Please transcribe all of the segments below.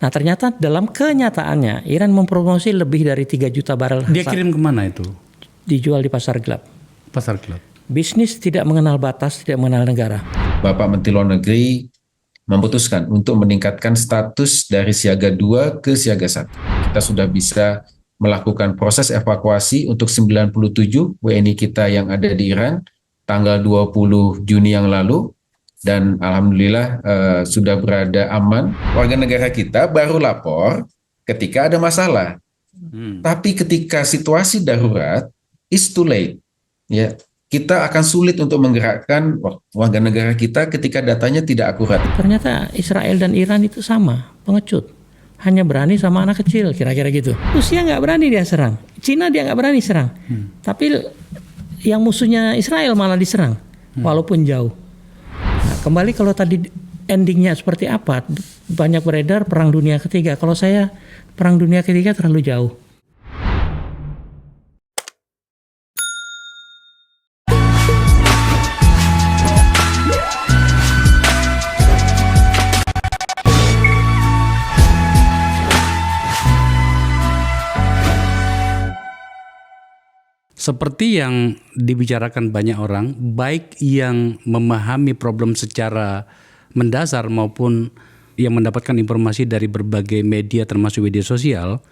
Nah ternyata dalam kenyataannya Iran mempromosi lebih dari 3 juta barel. Dia kirim kemana itu? Dijual di pasar gelap. Pasar gelap. Bisnis tidak mengenal batas, tidak mengenal negara. Bapak Menteri Luar Negeri memutuskan untuk meningkatkan status dari siaga 2 ke siaga 1. Kita sudah bisa melakukan proses evakuasi untuk 97 WNI kita yang ada di Iran tanggal 20 Juni yang lalu. Dan alhamdulillah sudah berada aman. Warga negara kita baru lapor ketika ada masalah. Tapi ketika situasi darurat, it's too late. Ya, kita akan sulit untuk menggerakkan warga negara kita ketika datanya tidak akurat. Ternyata Israel dan Iran itu sama, pengecut. Hanya berani sama anak kecil, kira-kira gitu. Rusia nggak berani dia serang. Cina dia nggak berani serang. Tapi yang musuhnya Israel malah diserang, walaupun jauh. Nah, kembali kalau tadi endingnya seperti apa, banyak beredar Perang Dunia Ketiga. Kalau saya, Perang Dunia Ketiga terlalu jauh. Seperti yang dibicarakan banyak orang, baik yang memahami problem secara mendasar maupun yang mendapatkan informasi dari berbagai media termasuk media sosial,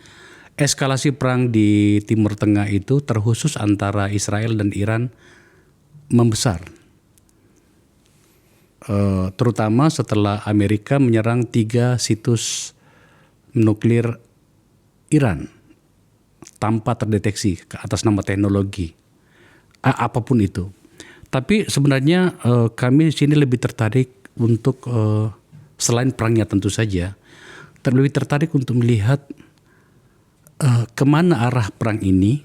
eskalasi perang di Timur Tengah itu terkhusus antara Israel dan Iran membesar. Terutama setelah Amerika menyerang 3 situs nuklir Iran tanpa terdeteksi atas nama teknologi apapun itu. Tapi sebenarnya kami di sini lebih tertarik untuk selain perangnya tentu saja, lebih tertarik untuk melihat kemana arah perang ini.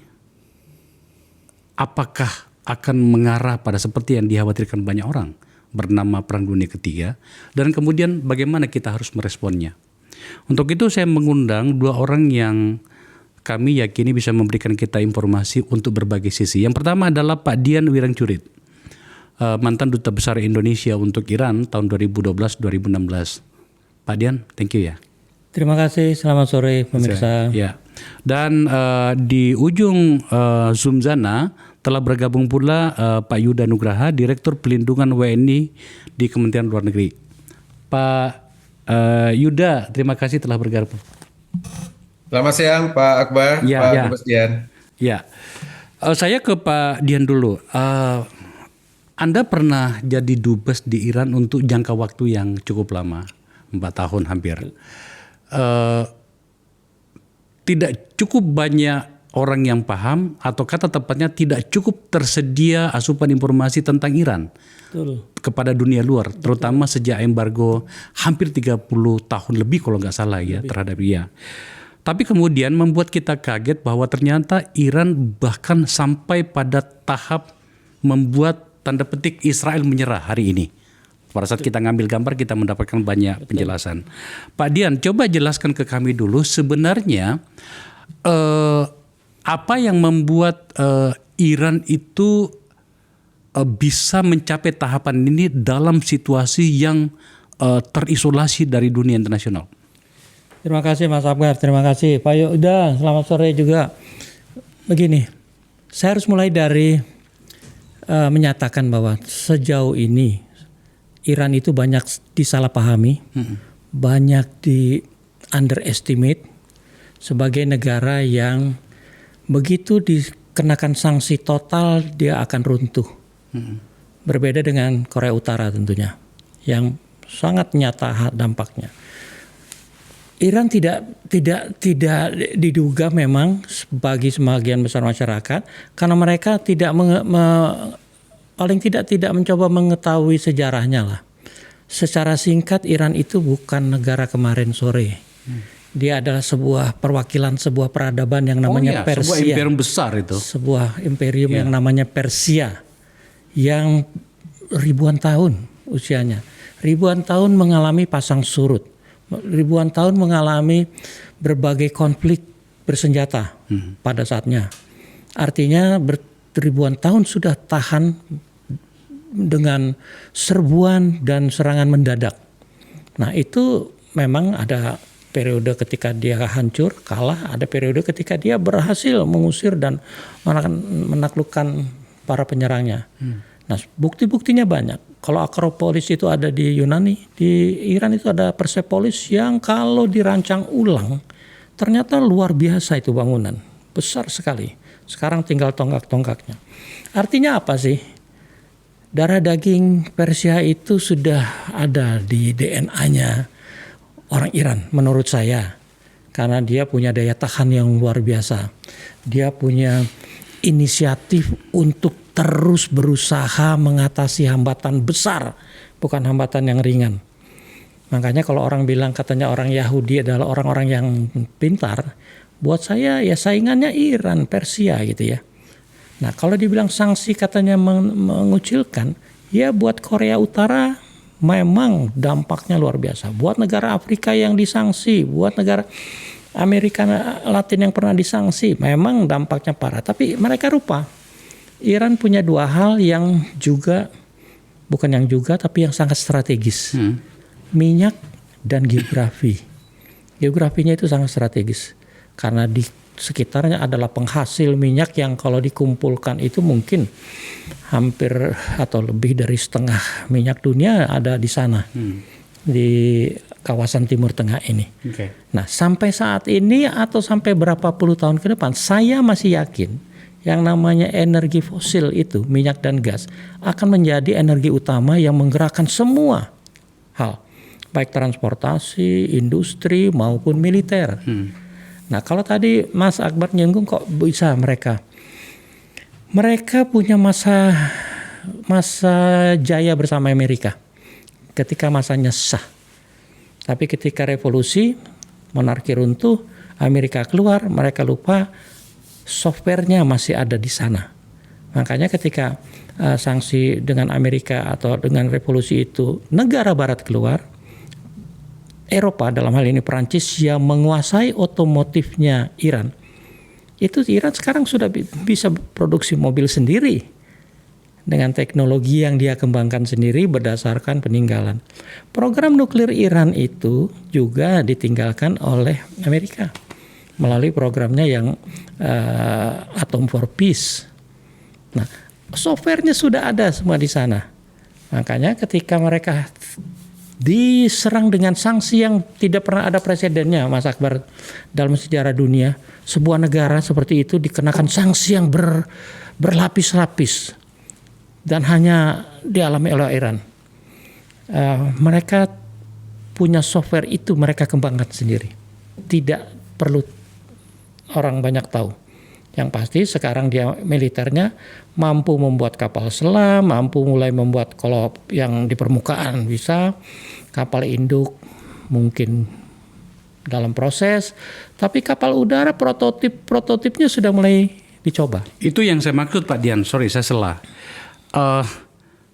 Apakah akan mengarah pada seperti yang dikhawatirkan banyak orang bernama Perang Dunia Ketiga, dan kemudian bagaimana kita harus meresponnya. Untuk itu saya mengundang 2 orang yang kami yakini bisa memberikan kita informasi untuk berbagai sisi. Yang pertama adalah Pak Dian Wirangcurit, mantan Duta Besar Indonesia untuk Iran tahun 2012-2016. Pak Dian, thank you ya. Terima kasih, selamat sore pemirsa. Ya. Dan di ujung Zoom sana telah bergabung pula Pak Yuda Nugraha, Direktur Pelindungan WNI di Kementerian Luar Negeri. Pak Yuda, terima kasih telah bergabung. Selamat siang Pak Akbar, Pak Dubes Dian. Ya, saya ke Pak Dian dulu. Anda pernah jadi dubes di Iran untuk jangka waktu yang cukup lama, 4 tahun hampir. Tidak cukup banyak orang yang paham, atau kata tepatnya tidak cukup tersedia asupan informasi tentang Iran. Betul. Kepada dunia luar, terutama sejak embargo hampir 30 tahun lebih kalau nggak salah ya terhadap dia. Tapi kemudian membuat kita kaget bahwa ternyata Iran bahkan sampai pada tahap membuat tanda petik Israel menyerah hari ini. Pada saat kita ngambil gambar kita mendapatkan banyak penjelasan. Pak Dian, coba jelaskan ke kami dulu sebenarnya apa yang membuat Iran itu bisa mencapai tahapan ini dalam situasi yang terisolasi dari dunia internasional. Terima kasih Mas Akbar, terima kasih Pak Yuda, selamat sore juga. Begini, saya harus mulai dari menyatakan bahwa sejauh ini Iran itu banyak disalahpahami, banyak di underestimate sebagai negara yang begitu dikenakan sanksi total dia akan runtuh. Berbeda dengan Korea Utara tentunya, yang sangat nyata dampaknya. Iran tidak diduga memang bagi sebagian besar masyarakat karena mereka tidak paling tidak mencoba mengetahui sejarahnya lah. Secara singkat Iran itu bukan negara kemarin sore. Dia adalah sebuah perwakilan sebuah peradaban yang namanya Persia. Sebuah imperium besar itu. Sebuah imperium yang namanya Persia yang ribuan tahun usianya. Ribuan tahun mengalami pasang surut. Ribuan tahun mengalami berbagai konflik bersenjata pada saatnya. Artinya ribuan tahun sudah tahan dengan serbuan dan serangan mendadak. Nah itu memang ada periode ketika dia hancur, kalah, ada periode ketika dia berhasil mengusir dan menaklukkan para penyerangnya. Nah, bukti-buktinya banyak. Kalau Akropolis itu ada di Yunani, di Iran itu ada Persepolis yang kalau dirancang ulang ternyata luar biasa itu bangunan, besar sekali. Sekarang tinggal tonggak-tonggaknya. Artinya apa sih? Darah daging Persia itu sudah ada di DNA-nya orang Iran menurut saya. Karena dia punya daya tahan yang luar biasa. Dia punya inisiatif untuk terus berusaha mengatasi hambatan besar, bukan hambatan yang ringan. Makanya kalau orang bilang katanya orang Yahudi adalah orang-orang yang pintar, buat saya ya saingannya Iran, Persia gitu ya. Nah kalau dibilang sanksi katanya mengucilkan, ya buat Korea Utara memang dampaknya luar biasa. Buat negara Afrika yang disanksi, buat negara Amerika Latin yang pernah disanksi, memang dampaknya parah. Tapi mereka lupa, Iran punya dua hal yang juga, bukan yang juga, tapi yang sangat strategis. Minyak dan geografi. Geografinya itu sangat strategis. Karena di sekitarnya adalah penghasil minyak yang kalau dikumpulkan itu mungkin hampir atau lebih dari setengah minyak dunia ada di sana. Di kawasan Timur Tengah ini. Nah sampai saat ini atau sampai berapa puluh tahun ke depan saya masih yakin yang namanya energi fosil itu minyak dan gas akan menjadi energi utama yang menggerakkan semua hal. Baik transportasi, industri maupun militer. Nah kalau tadi Mas Akbar nyinggung kok bisa mereka punya masa jaya bersama Amerika ketika masanya sah. Tapi ketika revolusi, monarki runtuh, Amerika keluar, mereka lupa softwarenya masih ada di sana. Makanya ketika sanksi dengan Amerika atau dengan revolusi itu negara barat keluar, Eropa dalam hal ini Perancis yang menguasai otomotifnya Iran. Itu Iran sekarang sudah bisa produksi mobil sendiri dengan teknologi yang dia kembangkan sendiri berdasarkan peninggalan. Program nuklir Iran itu juga ditinggalkan oleh Amerika melalui programnya yang Atom for Peace. Nah, softwarenya sudah ada semua di sana. Makanya ketika mereka diserang dengan sanksi yang tidak pernah ada presidennya, Mas Akbar, dalam sejarah dunia, sebuah negara seperti itu dikenakan sanksi yang berlapis-lapis dan hanya dialami oleh Iran. Mereka punya software itu mereka kembangkan sendiri, tidak perlu orang banyak tahu. Yang pasti sekarang dia militernya mampu membuat kapal selam, mampu mulai membuat kalau yang di permukaan bisa, kapal induk mungkin dalam proses, tapi kapal udara prototipnya sudah mulai dicoba. Itu yang saya maksud Pak Dian, sorry saya salah.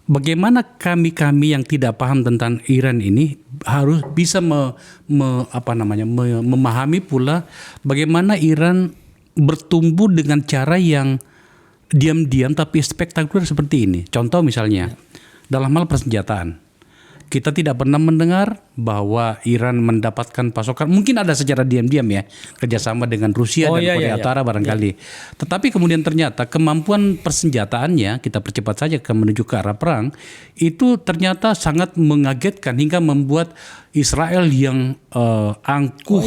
Bagaimana kami yang tidak paham tentang Iran ini harus bisa memahami pula bagaimana Iran bertumbuh dengan cara yang diam-diam tapi spektakuler seperti ini. Contoh misalnya dalam hal persenjataan. Kita tidak pernah mendengar bahwa Iran mendapatkan pasokan. Mungkin ada secara diam-diam ya kerjasama dengan Rusia dan Korea Utara barangkali. Tetapi kemudian ternyata kemampuan persenjataannya, kita percepat saja menuju ke arah perang, itu ternyata sangat mengagetkan hingga membuat Israel yang angkuh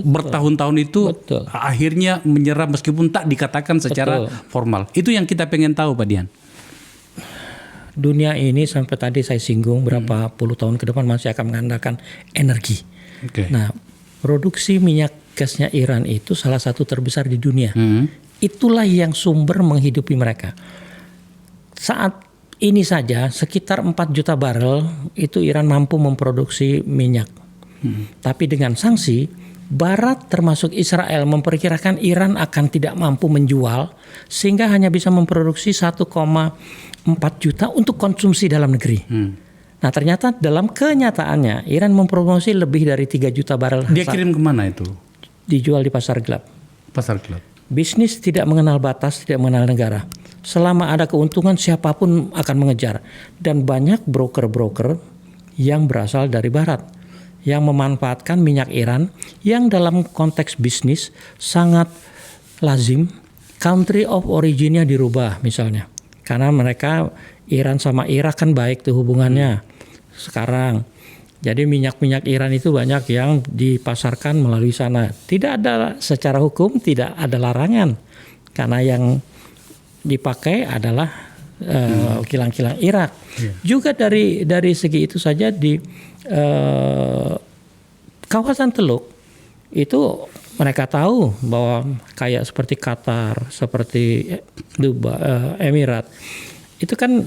bertahun-tahun itu akhirnya menyerah meskipun tak dikatakan secara formal. Itu yang kita pengen tahu Pak Dian. Dunia ini sampai tadi saya singgung berapa puluh tahun ke depan masih akan mengandalkan energi. Nah, produksi minyak gasnya Iran itu salah satu terbesar di dunia. Itulah yang sumber menghidupi mereka. Saat ini saja sekitar 4 juta barel itu Iran mampu memproduksi minyak. Tapi dengan sanksi, Barat termasuk Israel memperkirakan Iran akan tidak mampu menjual sehingga hanya bisa memproduksi 1,4 juta untuk konsumsi dalam negeri. Nah ternyata dalam kenyataannya Iran memproduksi lebih dari 3 juta barel. Dia kirim kemana itu? Dijual di pasar gelap. Pasar gelap. Bisnis tidak mengenal batas, tidak mengenal negara. Selama ada keuntungan siapapun akan mengejar. Dan banyak broker-broker yang berasal dari Barat. yang memanfaatkan minyak Iran yang dalam konteks bisnis sangat lazim country of originnya dirubah misalnya. Karena mereka Iran sama Irak kan baik tuh hubungannya sekarang. Jadi minyak-minyak Iran itu banyak yang dipasarkan melalui sana. Tidak ada secara hukum tidak ada larangan karena yang dipakai adalah kilang-kilang Irak. Juga dari segi itu saja di kawasan Teluk itu mereka tahu bahwa kayak seperti Qatar, seperti Dubai, Emirat itu kan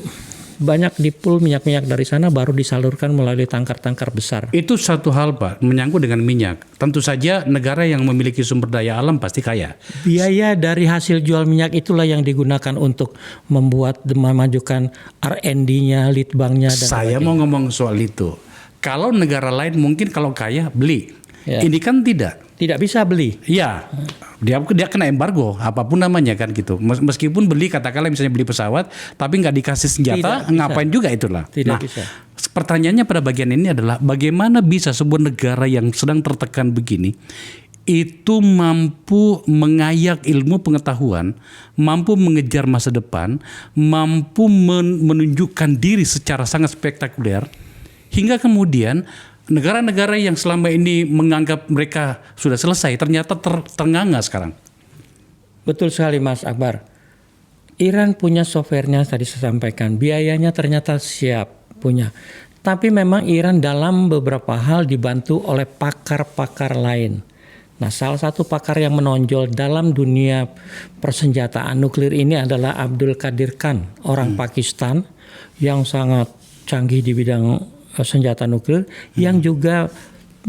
banyak dipul minyak-minyak dari sana baru disalurkan melalui tangkar-tangkar besar. Itu satu hal Pak, menyangkut dengan minyak. Tentu saja negara yang memiliki sumber daya alam pasti kaya. Biaya dari hasil jual minyak itulah yang digunakan untuk memajukan R&D-nya, litbangnya. Dan Saya mau ngomong soal itu. Kalau negara lain mungkin kalau kaya beli. Ya. Ini kan tidak. Tidak bisa beli. Iya, dia kena embargo, apapun namanya kan gitu. Meskipun beli katakanlah misalnya beli pesawat, tapi nggak dikasih senjata, ngapain juga itulah. Tidak nah, bisa. Pertanyaannya pada bagian ini adalah bagaimana bisa sebuah negara yang sedang tertekan begini itu mampu mengayak ilmu pengetahuan, mampu mengejar masa depan, mampu menunjukkan diri secara sangat spektakuler, hingga kemudian negara-negara yang selama ini menganggap mereka sudah selesai ternyata ternganga sekarang. Betul sekali Mas Akbar. Iran punya softwarenya tadi saya sampaikan, biayanya ternyata siap punya. Tapi memang Iran dalam beberapa hal dibantu oleh pakar-pakar lain. Nah, salah satu pakar yang menonjol dalam dunia persenjataan nuklir ini adalah Abdul Qadir Khan, orang Pakistan yang sangat canggih di bidang senjata nuklir yang juga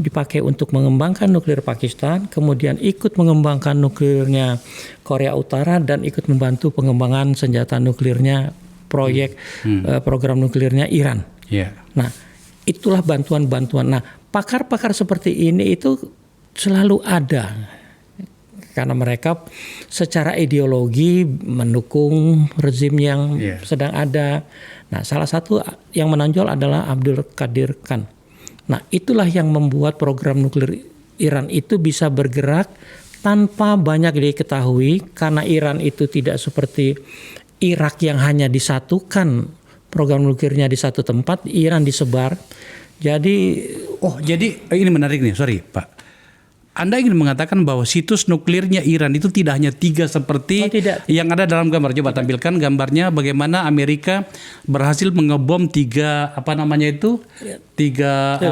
dipakai untuk mengembangkan nuklir Pakistan, kemudian ikut mengembangkan nuklirnya Korea Utara dan ikut membantu pengembangan senjata nuklirnya proyek program nuklirnya Iran. Yeah. Nah, itulah bantuan-bantuan. Nah, pakar-pakar seperti ini itu selalu ada karena mereka secara ideologi mendukung rezim yang sedang ada. Nah, salah satu yang menonjol adalah Abdul Qadir Khan. Nah, itulah yang membuat program nuklir Iran itu bisa bergerak tanpa banyak diketahui karena Iran itu tidak seperti Irak yang hanya disatukan program nuklirnya di satu tempat, Iran disebar. Jadi ini menarik nih, sorry Pak. Anda ingin mengatakan bahwa situs nuklirnya Iran itu tidak hanya 3 seperti yang ada dalam gambar. Coba tampilkan gambarnya bagaimana Amerika berhasil mengebom 3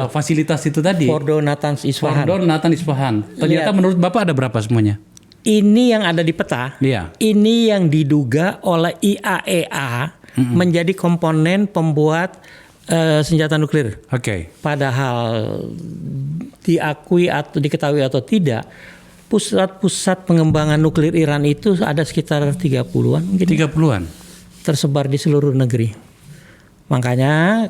fasilitas itu tadi. Fordo, Natanz, Isfahan. Fordo, Natanz, Isfahan. Ternyata menurut Bapak ada berapa semuanya? Ini yang ada di peta. Iya. Ini yang diduga oleh IAEA menjadi komponen pembuat senjata nuklir. Oke. Padahal diakui atau diketahui atau tidak, pusat-pusat pengembangan nuklir Iran itu ada sekitar 30-an mungkin. 30-an. Tersebar di seluruh negeri. Makanya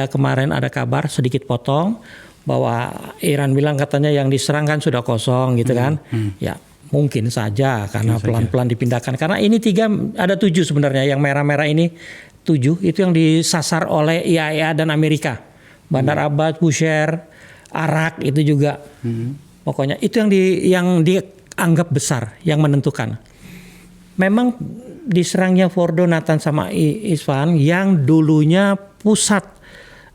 kemarin ada kabar sedikit potong bahwa Iran bilang katanya yang diserang kan sudah kosong gitu kan. Ya, mungkin saja karena pelan-pelan dipindahkan. Karena ini 7 sebenarnya, yang merah-merah ini 7 itu yang disasar oleh IAEA dan Amerika. Bandar Abbas, Bushehr, Arak itu juga. Pokoknya itu yang dianggap besar, yang menentukan. Memang diserangnya Fordo, Natanz sama Isfahan yang dulunya pusat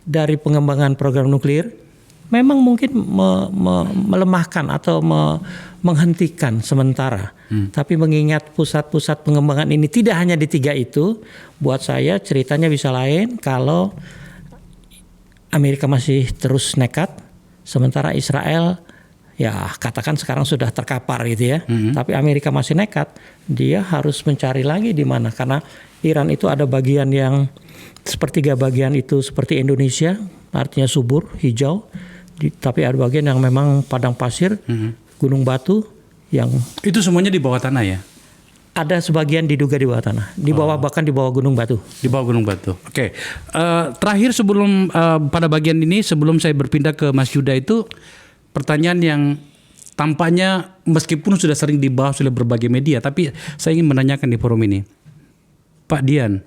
dari pengembangan program nuklir, memang mungkin melemahkan atau menghentikan sementara. Tapi mengingat pusat-pusat pengembangan ini tidak hanya di 3 itu, buat saya ceritanya bisa lain kalau Amerika masih terus nekat, sementara Israel ya katakan sekarang sudah terkapar gitu ya. Tapi Amerika masih nekat, dia harus mencari lagi di mana, karena Iran itu ada bagian yang sepertiga bagian itu seperti Indonesia, artinya subur, hijau. Tapi ada bagian yang memang padang pasir, gunung batu yang itu semuanya di bawah tanah ya? Ada sebagian diduga di bawah tanah, di bawah bahkan di bawah gunung batu. Di bawah gunung batu. Oke. Terakhir sebelum pada bagian ini sebelum saya berpindah ke Mas Yuda itu pertanyaan yang tampaknya meskipun sudah sering dibahas oleh berbagai media, tapi saya ingin menanyakan di forum ini, Pak Dian,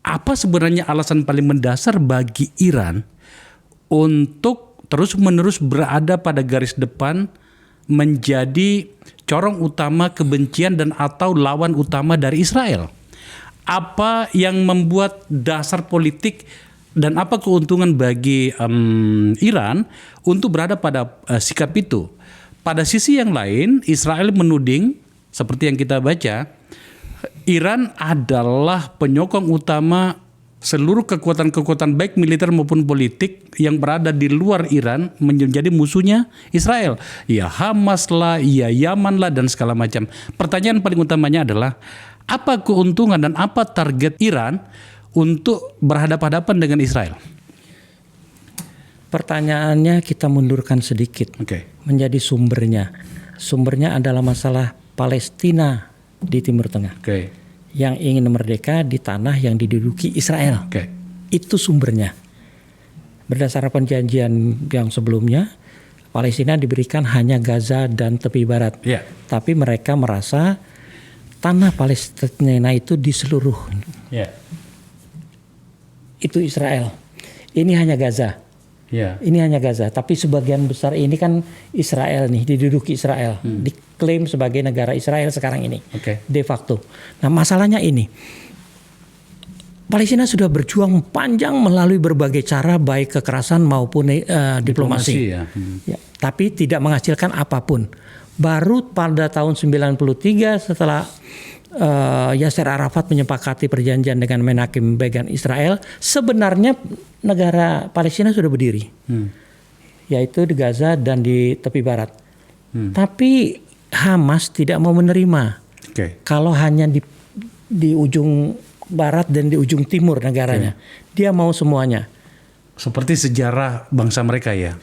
apa sebenarnya alasan paling mendasar bagi Iran untuk terus-menerus berada pada garis depan menjadi corong utama kebencian dan atau lawan utama dari Israel. Apa yang membuat dasar politik dan apa keuntungan bagi Iran untuk berada pada sikap itu? Pada sisi yang lain, Israel menuding, seperti yang kita baca, Iran adalah penyokong utama seluruh kekuatan-kekuatan baik militer maupun politik yang berada di luar Iran menjadi musuhnya Israel. Ya Hamas lah, ya Yaman lah, dan segala macam. Pertanyaan paling utamanya adalah, apa keuntungan dan apa target Iran untuk berhadapan-hadapan dengan Israel? Pertanyaannya kita mundurkan sedikit menjadi sumbernya. Sumbernya adalah masalah Palestina di Timur Tengah. Yang ingin merdeka di tanah yang diduduki Israel. Itu sumbernya. Berdasarkan perjanjian yang sebelumnya, Palestina diberikan hanya Gaza dan tepi barat. Tapi mereka merasa tanah Palestina itu di seluruh. Itu Israel. Ini hanya Gaza. Ini hanya Gaza. Tapi sebagian besar ini kan Israel nih, diduduki Israel. Diklaim sebagai negara Israel sekarang ini. De facto. Nah masalahnya ini. Palestina sudah berjuang panjang melalui berbagai cara baik kekerasan maupun diplomasi. Tapi tidak menghasilkan apapun. Baru pada tahun 93 setelah Yasser Arafat menyepakati perjanjian dengan Menachem Begin Israel, sebenarnya negara Palestina sudah berdiri, yaitu di Gaza dan di tepi barat. Tapi Hamas tidak mau menerima kalau hanya di ujung barat dan di ujung timur negaranya. Dia mau semuanya. Seperti sejarah bangsa mereka ya.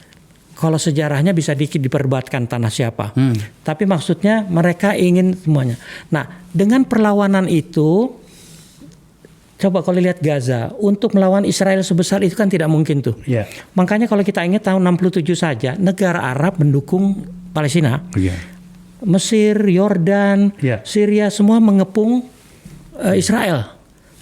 Kalau sejarahnya bisa dikit diperdebatkan tanah siapa. Tapi maksudnya mereka ingin semuanya. Nah, dengan perlawanan itu, coba kalau lihat Gaza, untuk melawan Israel sebesar itu kan tidak mungkin tuh. Makanya kalau kita ingat tahun 67 saja, negara Arab mendukung Palestina. Mesir, Yordan, Syria semua mengepung Israel.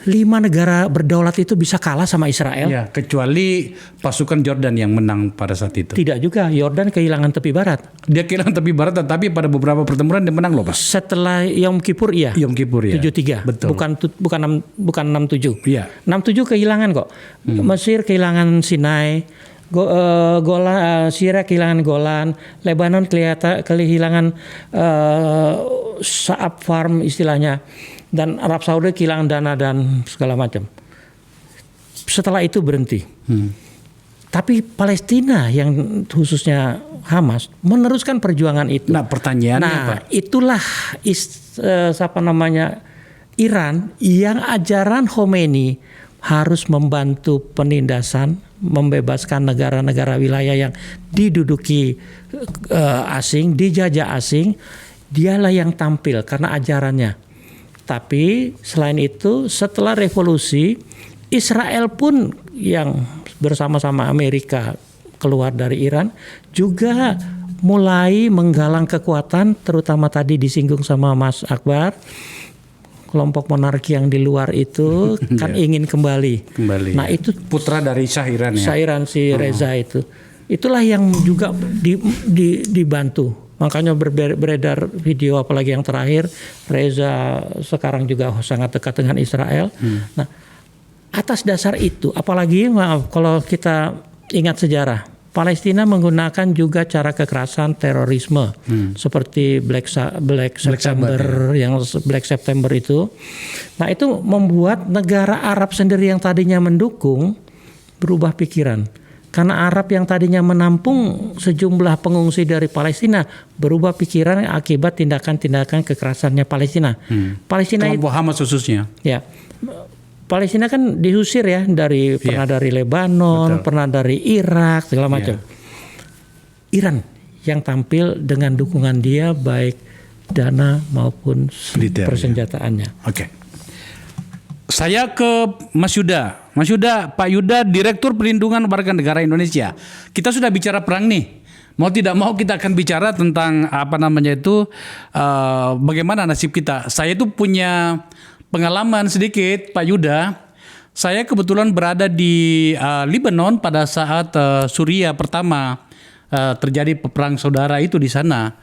5 negara berdaulat itu bisa kalah sama Israel. Kecuali pasukan Jordan yang menang pada saat itu. Tidak juga, Yordan kehilangan tepi barat. Dia kehilangan tepi barat, tetapi pada beberapa pertempuran dia menang loh Pak. Setelah Yom Kippur iya. Yom Kippur ya. 73. Betul. Bukan 67. 67 kehilangan kok. Mesir kehilangan Sinai. Syria kehilangan Golan, Lebanon kehilangan Saab Farm istilahnya, dan Arab Saudi kehilangan dana dan segala macam. Setelah itu berhenti. Tapi Palestina yang khususnya Hamas meneruskan perjuangan itu. Nah pertanyaannya Pak, itulah Iran yang ajaran Khomeini harus membantu penindasan, membebaskan negara-negara wilayah yang diduduki asing, dijajah asing. Dialah yang tampil karena ajarannya. Tapi selain itu setelah revolusi, Israel pun yang bersama-sama Amerika keluar dari Iran juga mulai menggalang kekuatan, terutama tadi disinggung sama Mas Akbar, kelompok monarki yang di luar itu kan ingin kembali. Nah itu putra dari Shah Iran ya. Shah Iran si Reza itu. Itulah yang juga dibantu. Makanya beredar video apalagi yang terakhir, Reza sekarang juga sangat dekat dengan Israel. Nah, atas dasar itu, apalagi kalau kita ingat sejarah, Palestina menggunakan juga cara kekerasan terorisme seperti Black September itu. Nah, itu membuat negara Arab sendiri yang tadinya mendukung berubah pikiran. Karena Arab yang tadinya menampung sejumlah pengungsi dari Palestina berubah pikiran akibat tindakan-tindakan kekerasannya Palestina. Palestina kelompok Hamas khususnya. Ya, Palestina kan diusir ya pernah dari Lebanon, pernah dari Irak segala macam. Iran yang tampil dengan dukungan dia baik dana maupun persenjataannya. Saya ke Mas Yuda. Mas Yuda, Pak Yuda, Direktur Perlindungan Warga Negara Indonesia. Kita sudah bicara perang nih. Mau tidak mau kita akan bicara tentang bagaimana nasib kita. Saya itu punya pengalaman sedikit, Pak Yuda. Saya kebetulan berada di Lebanon pada saat Suriah pertama terjadi perang saudara itu di sana.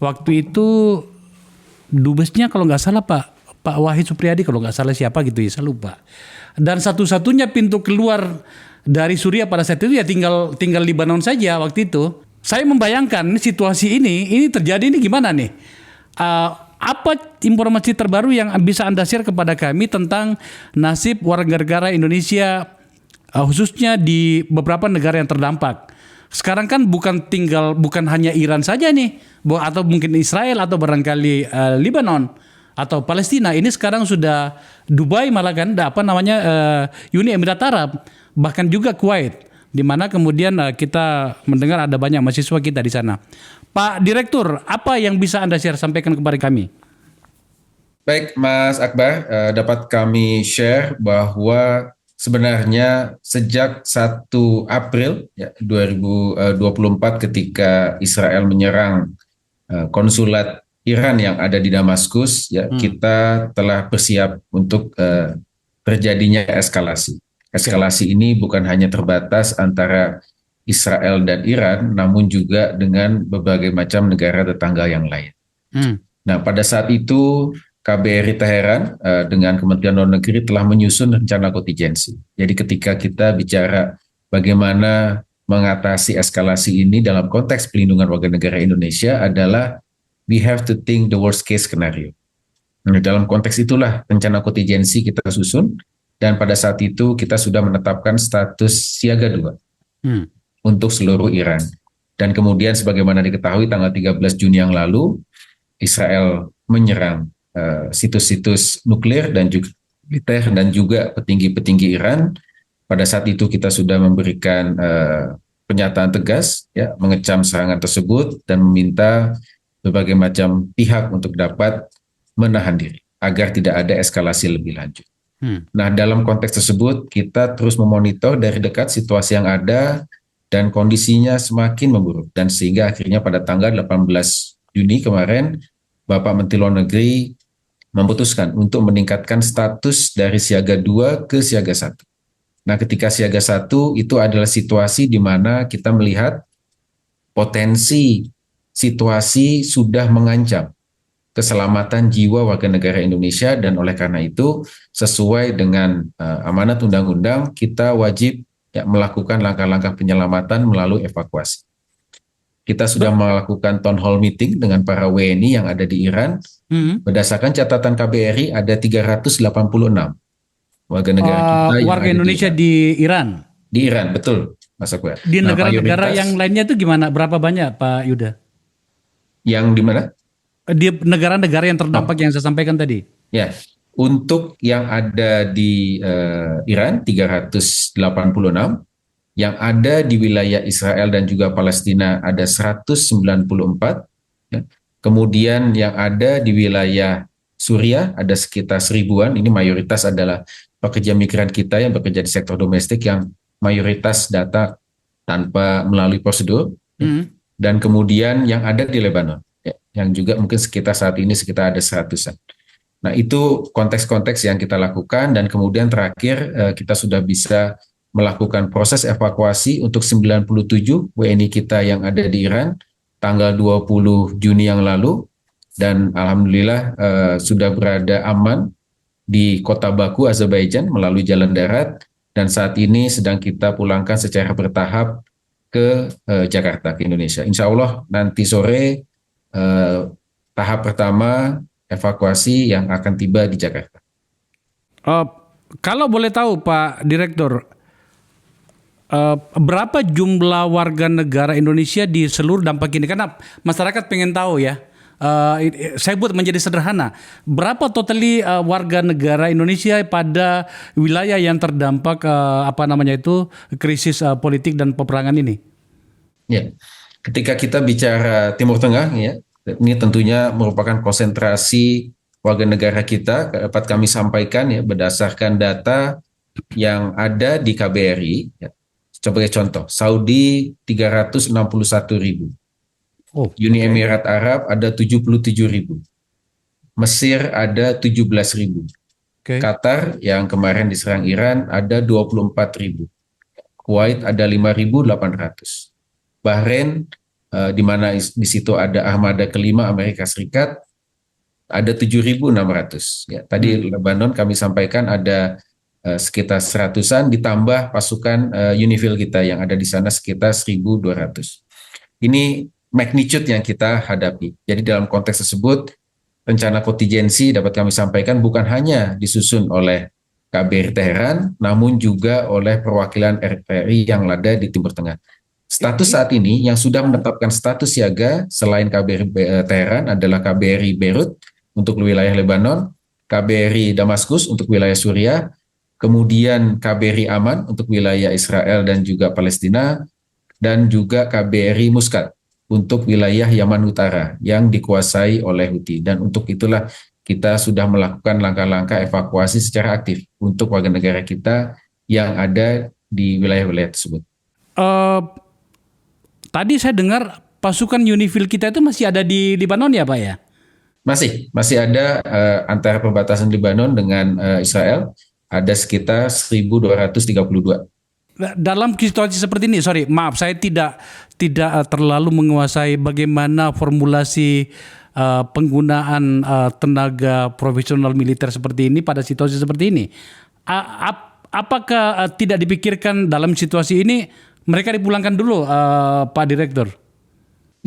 Waktu itu dubesnya kalau nggak salah Pak Wahid Supriyadi, kalau nggak salah siapa gitu ya, saya lupa. Dan satu-satunya pintu keluar dari Suriah pada saat itu ya tinggal Lebanon saja waktu itu. Saya membayangkan situasi ini terjadi ini gimana nih? Apa informasi terbaru yang bisa Anda share kepada kami tentang nasib warga negara Indonesia khususnya di beberapa negara yang terdampak? Sekarang kan bukan hanya Iran saja nih, atau mungkin Israel atau barangkali Lebanon atau Palestina. Ini sekarang sudah Dubai malah kan, Uni Emirat Arab, bahkan juga Kuwait, di mana kemudian kita mendengar ada banyak mahasiswa kita di sana. Pak Direktur, apa yang bisa Anda sampaikan kepada kami? Baik, Mas Akbar, dapat kami share bahwa sebenarnya sejak 1 April 2024 ketika Israel menyerang konsulat Iran yang ada di Damaskus, kita telah bersiap untuk terjadinya eskalasi. Eskalasi ini bukan hanya terbatas antara Israel dan Iran, namun juga dengan berbagai macam negara tetangga yang lain. Nah, pada saat itu KBRI Teheran dengan Kementerian Luar Negeri telah menyusun rencana kontingensi. Jadi ketika kita bicara bagaimana mengatasi eskalasi ini dalam konteks pelindungan warga negara Indonesia adalah we have to think the worst case scenario. Nah, dalam konteks itulah rencana kontingensi kita susun, dan pada saat itu kita sudah menetapkan status siaga 2 untuk seluruh Iran. Dan kemudian sebagaimana diketahui tanggal 13 Juni yang lalu, Israel menyerang situs-situs nuklir dan juga militer dan juga petinggi-petinggi Iran. Pada saat itu kita sudah memberikan pernyataan tegas, mengecam serangan tersebut dan meminta berbagai macam pihak untuk dapat menahan diri agar tidak ada eskalasi lebih lanjut. Nah, dalam konteks tersebut kita terus memonitor dari dekat situasi yang ada dan kondisinya semakin memburuk, dan sehingga akhirnya pada tanggal 18 Juni kemarin Bapak Menteri Luar Negeri memutuskan untuk meningkatkan status dari siaga 2 ke siaga 1. Nah, ketika siaga 1 itu adalah situasi di mana kita melihat potensi situasi sudah mengancam keselamatan jiwa warga negara Indonesia, dan oleh karena itu sesuai dengan amanat undang-undang kita wajib melakukan langkah-langkah penyelamatan melalui evakuasi. Kita sudah melakukan town hall meeting dengan para WNI yang ada di Iran. Berdasarkan catatan KBRI ada 386 warga negara kita yang warga ada Indonesia di Iran. Di Iran, betul, Mas Akbar. Di negara-negara yang lainnya itu gimana? Berapa banyak, Pak Yuda? Yang di mana? Di negara-negara yang terdampak yang saya sampaikan tadi. Ya, untuk yang ada di Iran 386, yang ada di wilayah Israel dan juga Palestina ada 194, kemudian yang ada di wilayah Suriah ada sekitar 1000-an. Ini mayoritas adalah pekerja migran kita yang bekerja di sektor domestik yang mayoritas data tanpa melalui prosedur, dan kemudian yang ada di Lebanon, yang juga mungkin sekitar saat ini sekitar ada 100-an. Nah, itu konteks-konteks yang kita lakukan, dan kemudian terakhir kita sudah bisa melakukan proses evakuasi untuk 97 WNI kita yang ada di Iran tanggal 20 Juni yang lalu, dan alhamdulillah sudah berada aman di kota Baku, Azerbaijan melalui jalan darat, dan saat ini sedang kita pulangkan secara bertahap ke Jakarta, ke Indonesia. Insya Allah nanti sore tahap pertama evakuasi yang akan tiba di Jakarta. Kalau boleh tahu Pak Direktur, berapa jumlah warga negara Indonesia di seluruh dampak ini? Karena masyarakat pengen tahu ya. Saya buat menjadi sederhana. Berapa totally warga negara Indonesia pada wilayah yang terdampak krisis politik dan peperangan ini? Ya, ketika kita bicara Timur Tengah, ya, ini tentunya merupakan konsentrasi warga negara kita. Dapat kami sampaikan ya berdasarkan data yang ada di KBRI. Ya. Sebagai contoh, Saudi 361.000. Uni Emirat Arab ada 77.000. Mesir ada 17.000. Oke. Qatar yang kemarin diserang Iran ada 24.000. Kuwait ada 5.800. Bahrain di mana di situ ada armada kelima Amerika Serikat ada 7.600. Ya, tadi Lebanon kami sampaikan ada sekitar 100-an ditambah pasukan UNIFIL kita yang ada di sana sekitar 1.200. Ini magnitude yang kita hadapi. Jadi dalam konteks tersebut rencana kontingensi dapat kami sampaikan bukan hanya disusun oleh KBRI Teheran, namun juga oleh perwakilan RRI yang ada di Timur Tengah. Status saat ini yang sudah menetapkan status siaga selain KBRI Teheran adalah KBRI Beirut untuk wilayah Lebanon, KBRI Damaskus untuk wilayah Suriah, kemudian KBRI Aman untuk wilayah Israel dan juga Palestina, dan juga KBRI Muscat untuk wilayah Yaman Utara yang dikuasai oleh Houthi. Dan untuk itulah kita sudah melakukan langkah-langkah evakuasi secara aktif untuk warga negara kita yang ada di wilayah-wilayah tersebut. Tadi saya dengar pasukan UNIFIL kita itu masih ada di Lebanon ya Pak ya? Masih ada antara perbatasan Lebanon dengan Israel ada sekitar 1.232. Dalam situasi seperti ini, maaf saya tidak terlalu menguasai bagaimana formulasi penggunaan tenaga profesional militer seperti ini pada situasi seperti ini. Apakah tidak dipikirkan dalam situasi ini mereka dipulangkan dulu, Pak Direktur?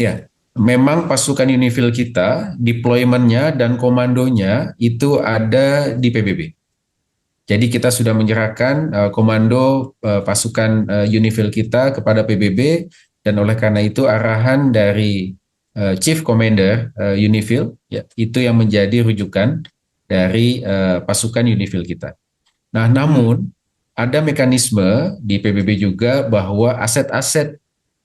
Ya, memang pasukan UNIFIL kita deployment-nya dan komandonya itu ada di PBB. Jadi kita sudah menyerahkan komando pasukan UNIFIL kita kepada PBB, dan oleh karena itu arahan dari Chief Commander UNIFIL ya, itu yang menjadi rujukan dari pasukan UNIFIL kita. Nah, namun ada mekanisme di PBB juga bahwa aset-aset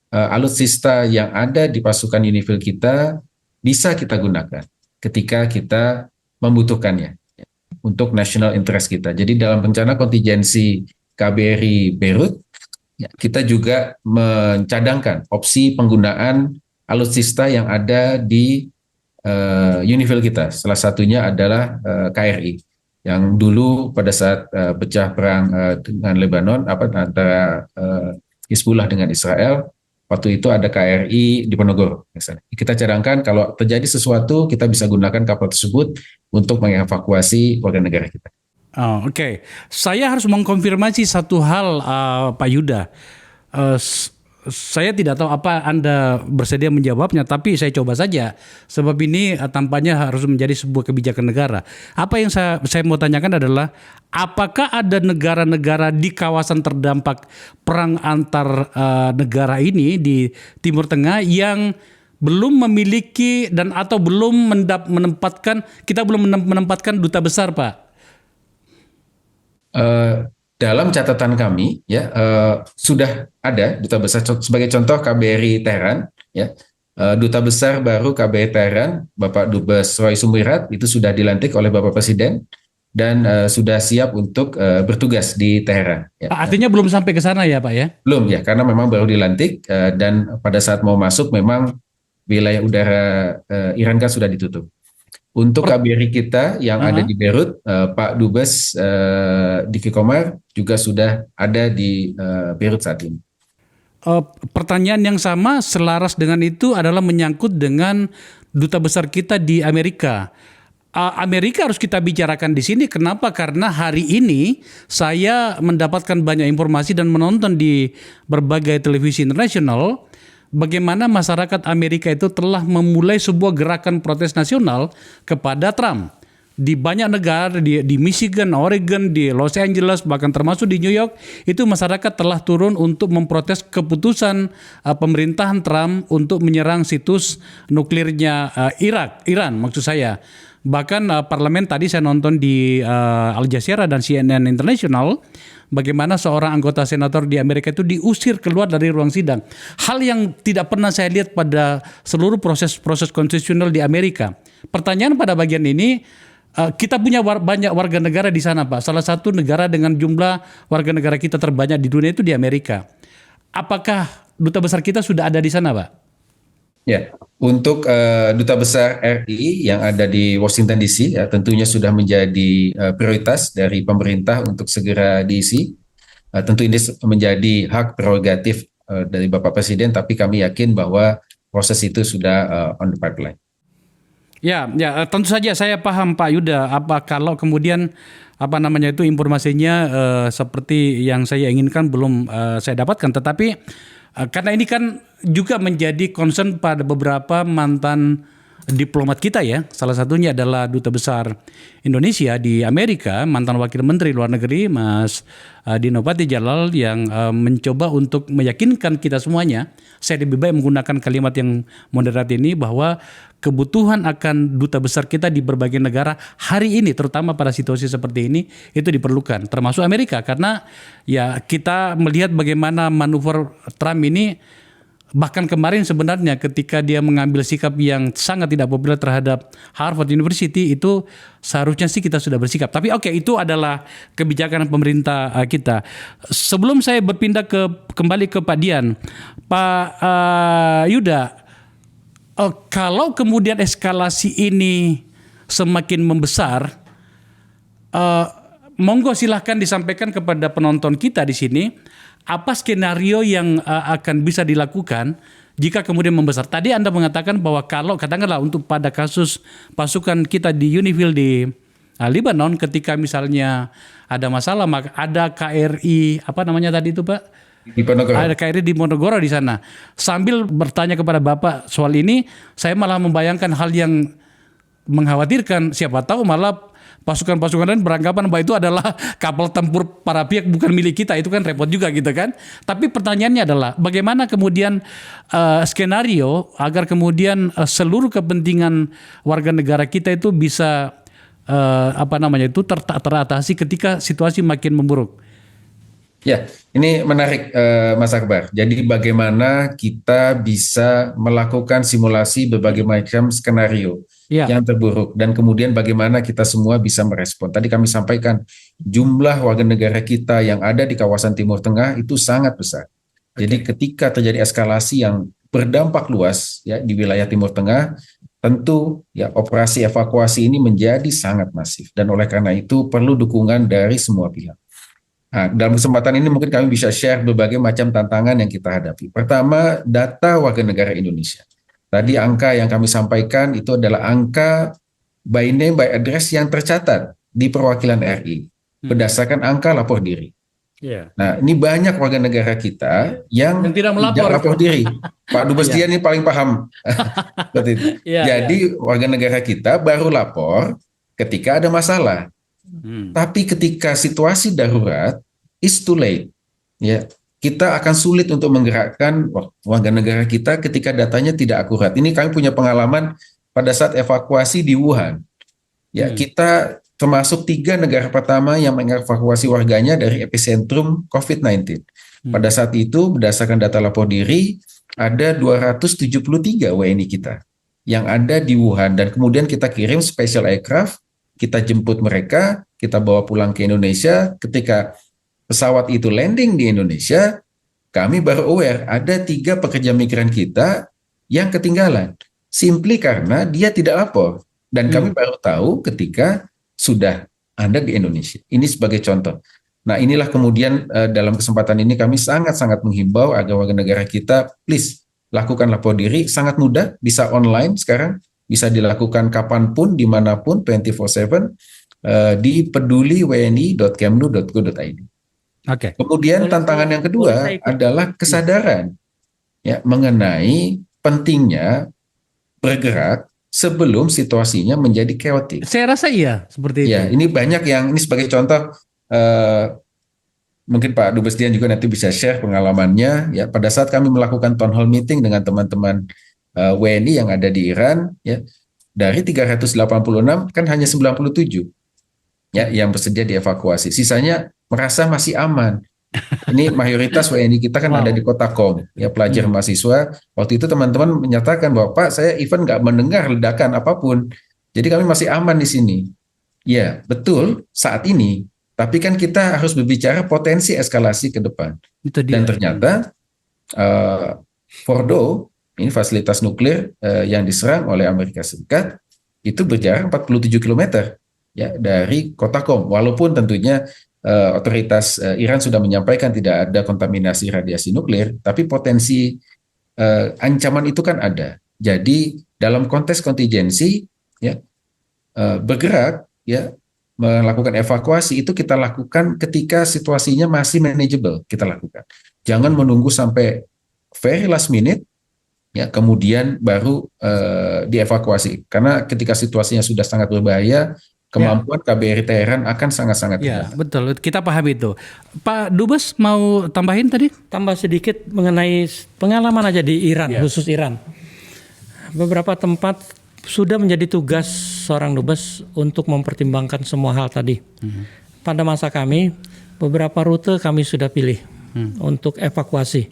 alutsista yang ada di pasukan UNIFIL kita bisa kita gunakan ketika kita membutuhkannya untuk national interest kita. Jadi dalam rencana kontingensi KBRI Beirut, ya, kita juga mencadangkan opsi penggunaan alutsista yang ada di UNIFIL kita. Salah satunya adalah KRI, yang dulu pada saat pecah perang dengan Lebanon, antara Hizbullah dengan Israel, waktu itu ada KRI di Ponorogo. Kita cadangkan kalau terjadi sesuatu, kita bisa gunakan kapal tersebut untuk mengevakuasi warga negara kita. Oke. Saya harus mengkonfirmasi satu hal, Pak Yuda. Saya tidak tahu apa Anda bersedia menjawabnya, tapi saya coba saja. Sebab ini tampaknya harus menjadi sebuah kebijakan negara. Apa yang saya mau tanyakan adalah, apakah ada negara-negara di kawasan terdampak perang antar negara ini di Timur Tengah yang belum memiliki dan atau belum menempatkan duta besar, Pak? Dalam catatan kami, ya sudah ada duta besar. Sebagai contoh KBRI Teheran, ya duta besar baru KBRI Teheran, Bapak Dubes Roy Sumirat itu sudah dilantik oleh Bapak Presiden dan sudah siap untuk bertugas di Teheran. Ya. Artinya belum sampai ke sana ya, Pak ya? Belum ya, karena memang baru dilantik dan pada saat mau masuk memang wilayah udara Iran kan sudah ditutup. Untuk KBRI kita yang ada di Beirut, Pak Dubes Diki Komar juga sudah ada di Beirut saat ini. Pertanyaan yang sama selaras dengan itu adalah menyangkut dengan duta besar kita di Amerika. Amerika harus kita bicarakan di sini. Kenapa? Karena hari ini saya mendapatkan banyak informasi dan menonton di berbagai televisi internasional bagaimana masyarakat Amerika itu telah memulai sebuah gerakan protes nasional kepada Trump. Di banyak negara, di Michigan, Oregon, di Los Angeles, bahkan termasuk di New York, itu masyarakat telah turun untuk memprotes keputusan pemerintahan Trump untuk menyerang situs nuklirnya Iran maksud saya. Bahkan parlemen tadi saya nonton di Al Jazeera dan CNN International, bagaimana seorang anggota senator di Amerika itu diusir keluar dari ruang sidang. Hal yang tidak pernah saya lihat pada seluruh proses konstitusional di Amerika. Pertanyaan pada bagian ini, kita punya banyak warga negara di sana, Pak. Salah satu negara dengan jumlah warga negara kita terbanyak di dunia itu di Amerika. Apakah duta besar kita sudah ada di sana, Pak? Ya, untuk Duta Besar RI yang ada di Washington DC ya tentunya sudah menjadi prioritas dari pemerintah untuk segera diisi. Tentu ini menjadi hak prerogatif dari Bapak Presiden, tapi kami yakin bahwa proses itu sudah on the pipeline. Ya, ya, tentu saja saya paham Pak Yuda. Apa kalau kemudian apa namanya itu informasinya seperti yang saya inginkan belum saya dapatkan, tetapi karena ini kan juga menjadi concern pada beberapa mantan diplomat kita ya. Salah satunya adalah Duta Besar Indonesia di Amerika, mantan Wakil Menteri Luar Negeri Mas Dino Patijalal yang mencoba untuk meyakinkan kita semuanya. Saya lebih baik menggunakan kalimat yang moderat ini bahwa kebutuhan akan duta besar kita di berbagai negara hari ini, terutama pada situasi seperti ini, itu diperlukan, termasuk Amerika, karena ya kita melihat bagaimana manuver Trump ini. Bahkan kemarin sebenarnya ketika dia mengambil sikap yang sangat tidak populer terhadap Harvard University, itu seharusnya sih kita sudah bersikap. Tapi oke, itu adalah kebijakan pemerintah kita. Sebelum saya berpindah kembali ke Pak Dian, Pak Yuda, kalau kemudian eskalasi ini semakin membesar, monggo silahkan disampaikan kepada penonton kita di sini. Apa skenario yang akan bisa dilakukan jika kemudian membesar? Tadi Anda mengatakan bahwa kalau katakanlah untuk pada kasus pasukan kita di Unifil di Lebanon, ketika misalnya ada masalah, maka ada KRI apa namanya tadi itu Pak? Di Ponorogo. Ada KRI di Ponorogo di sana. Sambil bertanya kepada Bapak soal ini, saya malah membayangkan hal yang mengkhawatirkan. Siapa tahu malah pasukan-pasukan lain beranggapan bahwa itu adalah kapal tempur para pihak bukan milik kita, itu kan repot juga gitu kan. Tapi pertanyaannya adalah bagaimana kemudian skenario agar kemudian seluruh kepentingan warga negara kita itu bisa teratasi ketika situasi makin memburuk. Ya, ini menarik Mas Akbar. Jadi bagaimana kita bisa melakukan simulasi berbagai macam skenario yang terburuk dan kemudian bagaimana kita semua bisa merespon. Tadi kami sampaikan jumlah warga negara kita yang ada di kawasan Timur Tengah itu sangat besar. Jadi ketika terjadi eskalasi yang berdampak luas ya di wilayah Timur Tengah, tentu ya operasi evakuasi ini menjadi sangat masif dan oleh karena itu perlu dukungan dari semua pihak. Nah, dalam kesempatan ini mungkin kami bisa share berbagai macam tantangan yang kita hadapi. Pertama, data warga negara Indonesia. Tadi angka yang kami sampaikan itu adalah angka by name by address yang tercatat di perwakilan RI berdasarkan angka lapor diri. Nah, ini banyak warga negara kita yang tidak lapor diri. Pak Dubes Dian ini paling paham. Jadi warga negara kita baru lapor ketika ada masalah. Tapi ketika situasi darurat, it's too late. Ya, kita akan sulit untuk menggerakkan warga negara kita ketika datanya tidak akurat. Ini kami punya pengalaman pada saat evakuasi di Wuhan. Ya, kita termasuk 3 negara pertama yang mengevakuasi warganya dari epicentrum COVID-19. Pada saat itu, berdasarkan data lapor diri, ada 273 WNI kita yang ada di Wuhan dan kemudian kita kirim special aircraft. Kita jemput mereka, kita bawa pulang ke Indonesia. Ketika pesawat itu landing di Indonesia, kami baru aware ada 3 pekerja migran kita yang ketinggalan. Simply karena dia tidak lapor. Dan kami baru tahu ketika sudah ada di Indonesia. Ini sebagai contoh. Nah, inilah kemudian dalam kesempatan ini kami sangat-sangat menghimbau agar warga negara kita, please, lakukan lapor diri. Sangat mudah, bisa online sekarang. Bisa dilakukan kapanpun, dimanapun, 24/7 di peduliwni.kemlu.go.id. Kemudian tantangan yang kedua adalah kesadaran ya mengenai pentingnya bergerak sebelum situasinya menjadi chaotic. Saya rasa iya seperti itu. Ya, ini banyak yang ini sebagai contoh. Mungkin Pak Dubes Dian juga nanti bisa share pengalamannya. Ya, pada saat kami melakukan town hall meeting dengan teman-teman WNI yang ada di Iran, ya dari 386 kan hanya 97 ya yang bersedia dievakuasi. Sisanya merasa masih aman. Ini mayoritas WNI kita kan ada di kota Qom, ya pelajar mahasiswa. Waktu itu teman-teman menyatakan bahwa Pak, saya even nggak mendengar ledakan apapun. Jadi kami masih aman di sini. Ya betul saat ini. Tapi kan kita harus berbicara potensi eskalasi ke depan. Dan ternyata Fordo ini fasilitas nuklir yang diserang oleh Amerika Serikat, itu berjarak 47 km ya dari kota Qom. Walaupun tentunya otoritas Iran sudah menyampaikan tidak ada kontaminasi radiasi nuklir, tapi potensi ancaman itu kan ada. Jadi dalam konteks kontingensi ya bergerak ya melakukan evakuasi itu kita lakukan ketika situasinya masih manageable, kita lakukan. Jangan menunggu sampai very last minute ya kemudian baru dievakuasi, karena ketika situasinya sudah sangat berbahaya, kemampuan KBRI Teheran akan sangat-sangat Ya, betul. Kita paham itu. Pak Dubes mau tambahin tadi? Tambah sedikit mengenai pengalaman aja di Iran, khusus Iran. Beberapa tempat sudah menjadi tugas seorang dubes untuk mempertimbangkan semua hal tadi. Pada masa kami, beberapa rute kami sudah pilih untuk evakuasi.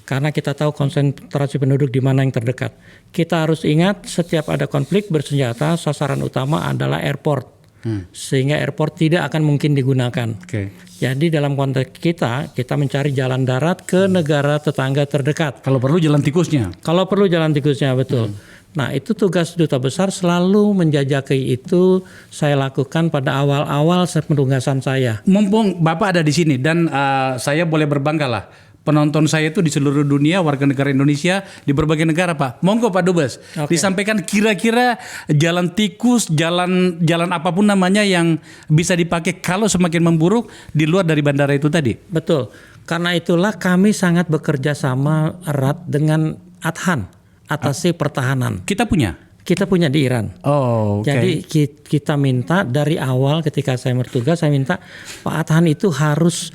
Karena kita tahu konsentrasi penduduk di mana yang terdekat. Kita harus ingat setiap ada konflik bersenjata, sasaran utama adalah airport. Sehingga airport tidak akan mungkin digunakan. Jadi dalam konteks kita mencari jalan darat ke negara tetangga terdekat. Kalau perlu jalan tikusnya. Kalau perlu jalan tikusnya, betul. Nah, itu tugas duta besar selalu menjajaki itu saya lakukan pada awal-awal penugasan saya. Mumpung Bapak ada di sini dan saya boleh berbangga lah. Penonton saya itu di seluruh dunia, warga negara Indonesia di berbagai negara, Pak. Monggo Pak Dubes, disampaikan kira-kira jalan tikus, jalan apapun namanya yang bisa dipakai kalau semakin memburuk di luar dari bandara itu tadi. Betul. Karena itulah kami sangat bekerja sama erat dengan Adhan, Atase Pertahanan. Kita punya di Iran. Oh, okay. Jadi kita minta dari awal ketika saya bertugas, saya minta Pak Adhan itu harus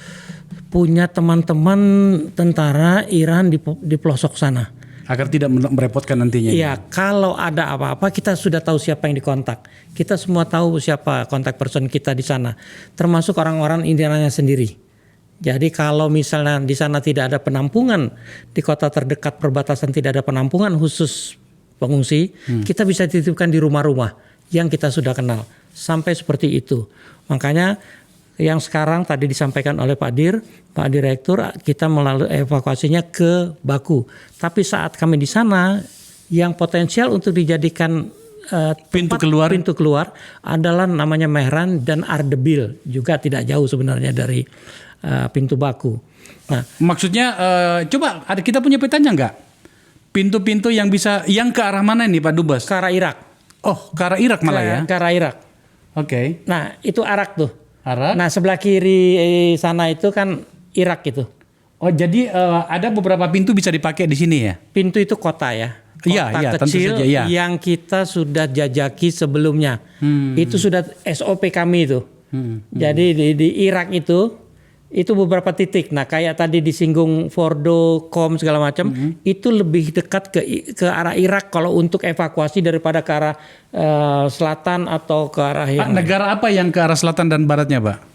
punya teman-teman tentara Iran di pelosok sana. Agar tidak merepotkan nantinya. Iya, kalau ada apa-apa kita sudah tahu siapa yang dikontak. Kita semua tahu siapa kontak person kita di sana. Termasuk orang-orang Irannya sendiri. Jadi kalau misalnya di sana tidak ada penampungan, di kota terdekat perbatasan tidak ada penampungan khusus pengungsi, kita bisa titipkan di rumah-rumah yang kita sudah kenal. Sampai seperti itu. Makanya yang sekarang tadi disampaikan oleh Pak Direktur, kita melalui evakuasinya ke Baku. Tapi saat kami di sana, yang potensial untuk dijadikan pintu keluar adalah namanya Mehran dan Ardebil, juga tidak jauh sebenarnya dari pintu Baku. Nah, maksudnya coba kita punya petanya nggak? Pintu-pintu yang bisa yang ke arah mana ini Pak Dubes? Ke arah Irak. Oh, ke arah Irak malah ya? Ke arah Irak. Oke. Nah, itu Arak tuh. Arab. Nah, sebelah kiri sana itu kan Irak itu. Oh, jadi ada beberapa pintu bisa dipakai di sini ya? Pintu itu kota ya. Kota kecil tentu saja, yang kita sudah jajaki sebelumnya. Itu sudah SOP kami itu. Jadi di Irak itu beberapa titik. Nah, kayak tadi disinggung Fordo, Qom segala macam, itu lebih dekat ke arah Irak kalau untuk evakuasi daripada ke arah selatan atau ke arah yang negara apa yang ke arah selatan dan baratnya, Pak?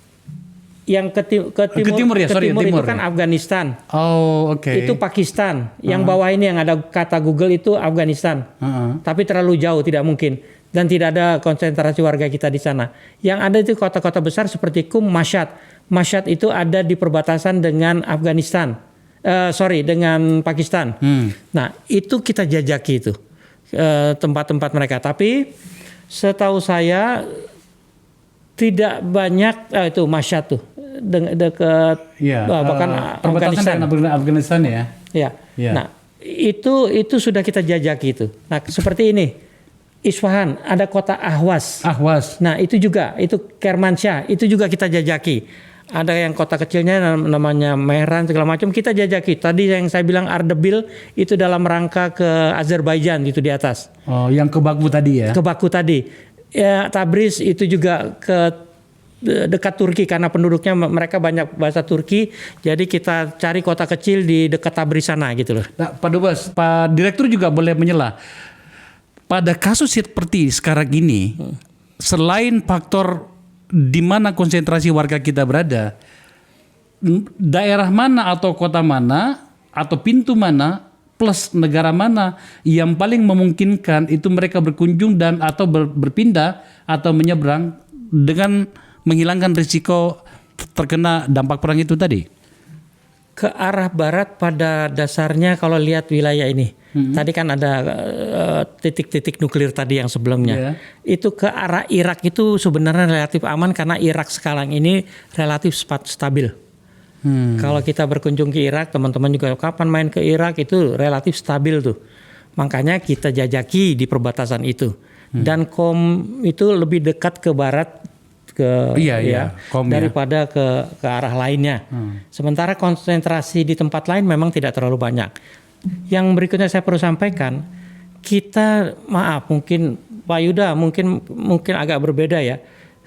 Yang ke timur itu kan Afghanistan. Oh, oke. Itu Pakistan. Yang bawah ini yang ada kata Google itu Afghanistan. Tapi terlalu jauh, tidak mungkin. Dan tidak ada konsentrasi warga kita di sana. Yang ada itu kota-kota besar seperti Mashhad. Mashhad itu ada di perbatasan dengan Afghanistan. Dengan Pakistan. Nah, itu kita jajaki itu. Tempat-tempat mereka. Tapi setahu saya tidak banyak itu Mashhad tuh dekat bahkan perbatasan dengan Afghanistan ya. Ya. Nah, itu sudah kita jajaki itu. Nah, seperti ini. Isfahan, ada kota Ahwas. Nah, itu juga, itu Kermansyah, itu juga kita jajaki. Ada yang kota kecilnya namanya Mehran segala macam kita jajaki. Tadi yang saya bilang Ardebil itu dalam rangka ke Azerbaijan itu di atas. Oh, yang ke Baku tadi ya? Ke Baku tadi. Ya, Tabriz itu juga ke dekat Turki karena penduduknya mereka banyak bahasa Turki. Jadi kita cari kota kecil di dekat Tabriz sana gitu loh. Nah, Pak Dubes, Pak Direktur juga boleh menyela. Pada kasus seperti sekarang ini, selain faktor di mana konsentrasi warga kita berada, daerah mana atau kota mana atau pintu mana plus negara mana yang paling memungkinkan itu mereka berkunjung dan atau berpindah atau menyeberang dengan menghilangkan risiko terkena dampak perang itu tadi? Ke arah barat pada dasarnya kalau lihat wilayah ini. Tadi kan ada titik-titik nuklir tadi yang sebelumnya. Itu ke arah Irak itu sebenarnya relatif aman karena Irak sekarang ini relatif stabil. Kalau kita berkunjung ke Irak, teman-teman juga kapan main ke Irak itu relatif stabil tuh. Makanya kita jajaki di perbatasan itu. Dan itu lebih dekat ke barat daripada ke arah lainnya. Sementara konsentrasi di tempat lain memang tidak terlalu banyak. Yang berikutnya saya perlu sampaikan, kita mungkin Pak Yuda mungkin agak berbeda ya.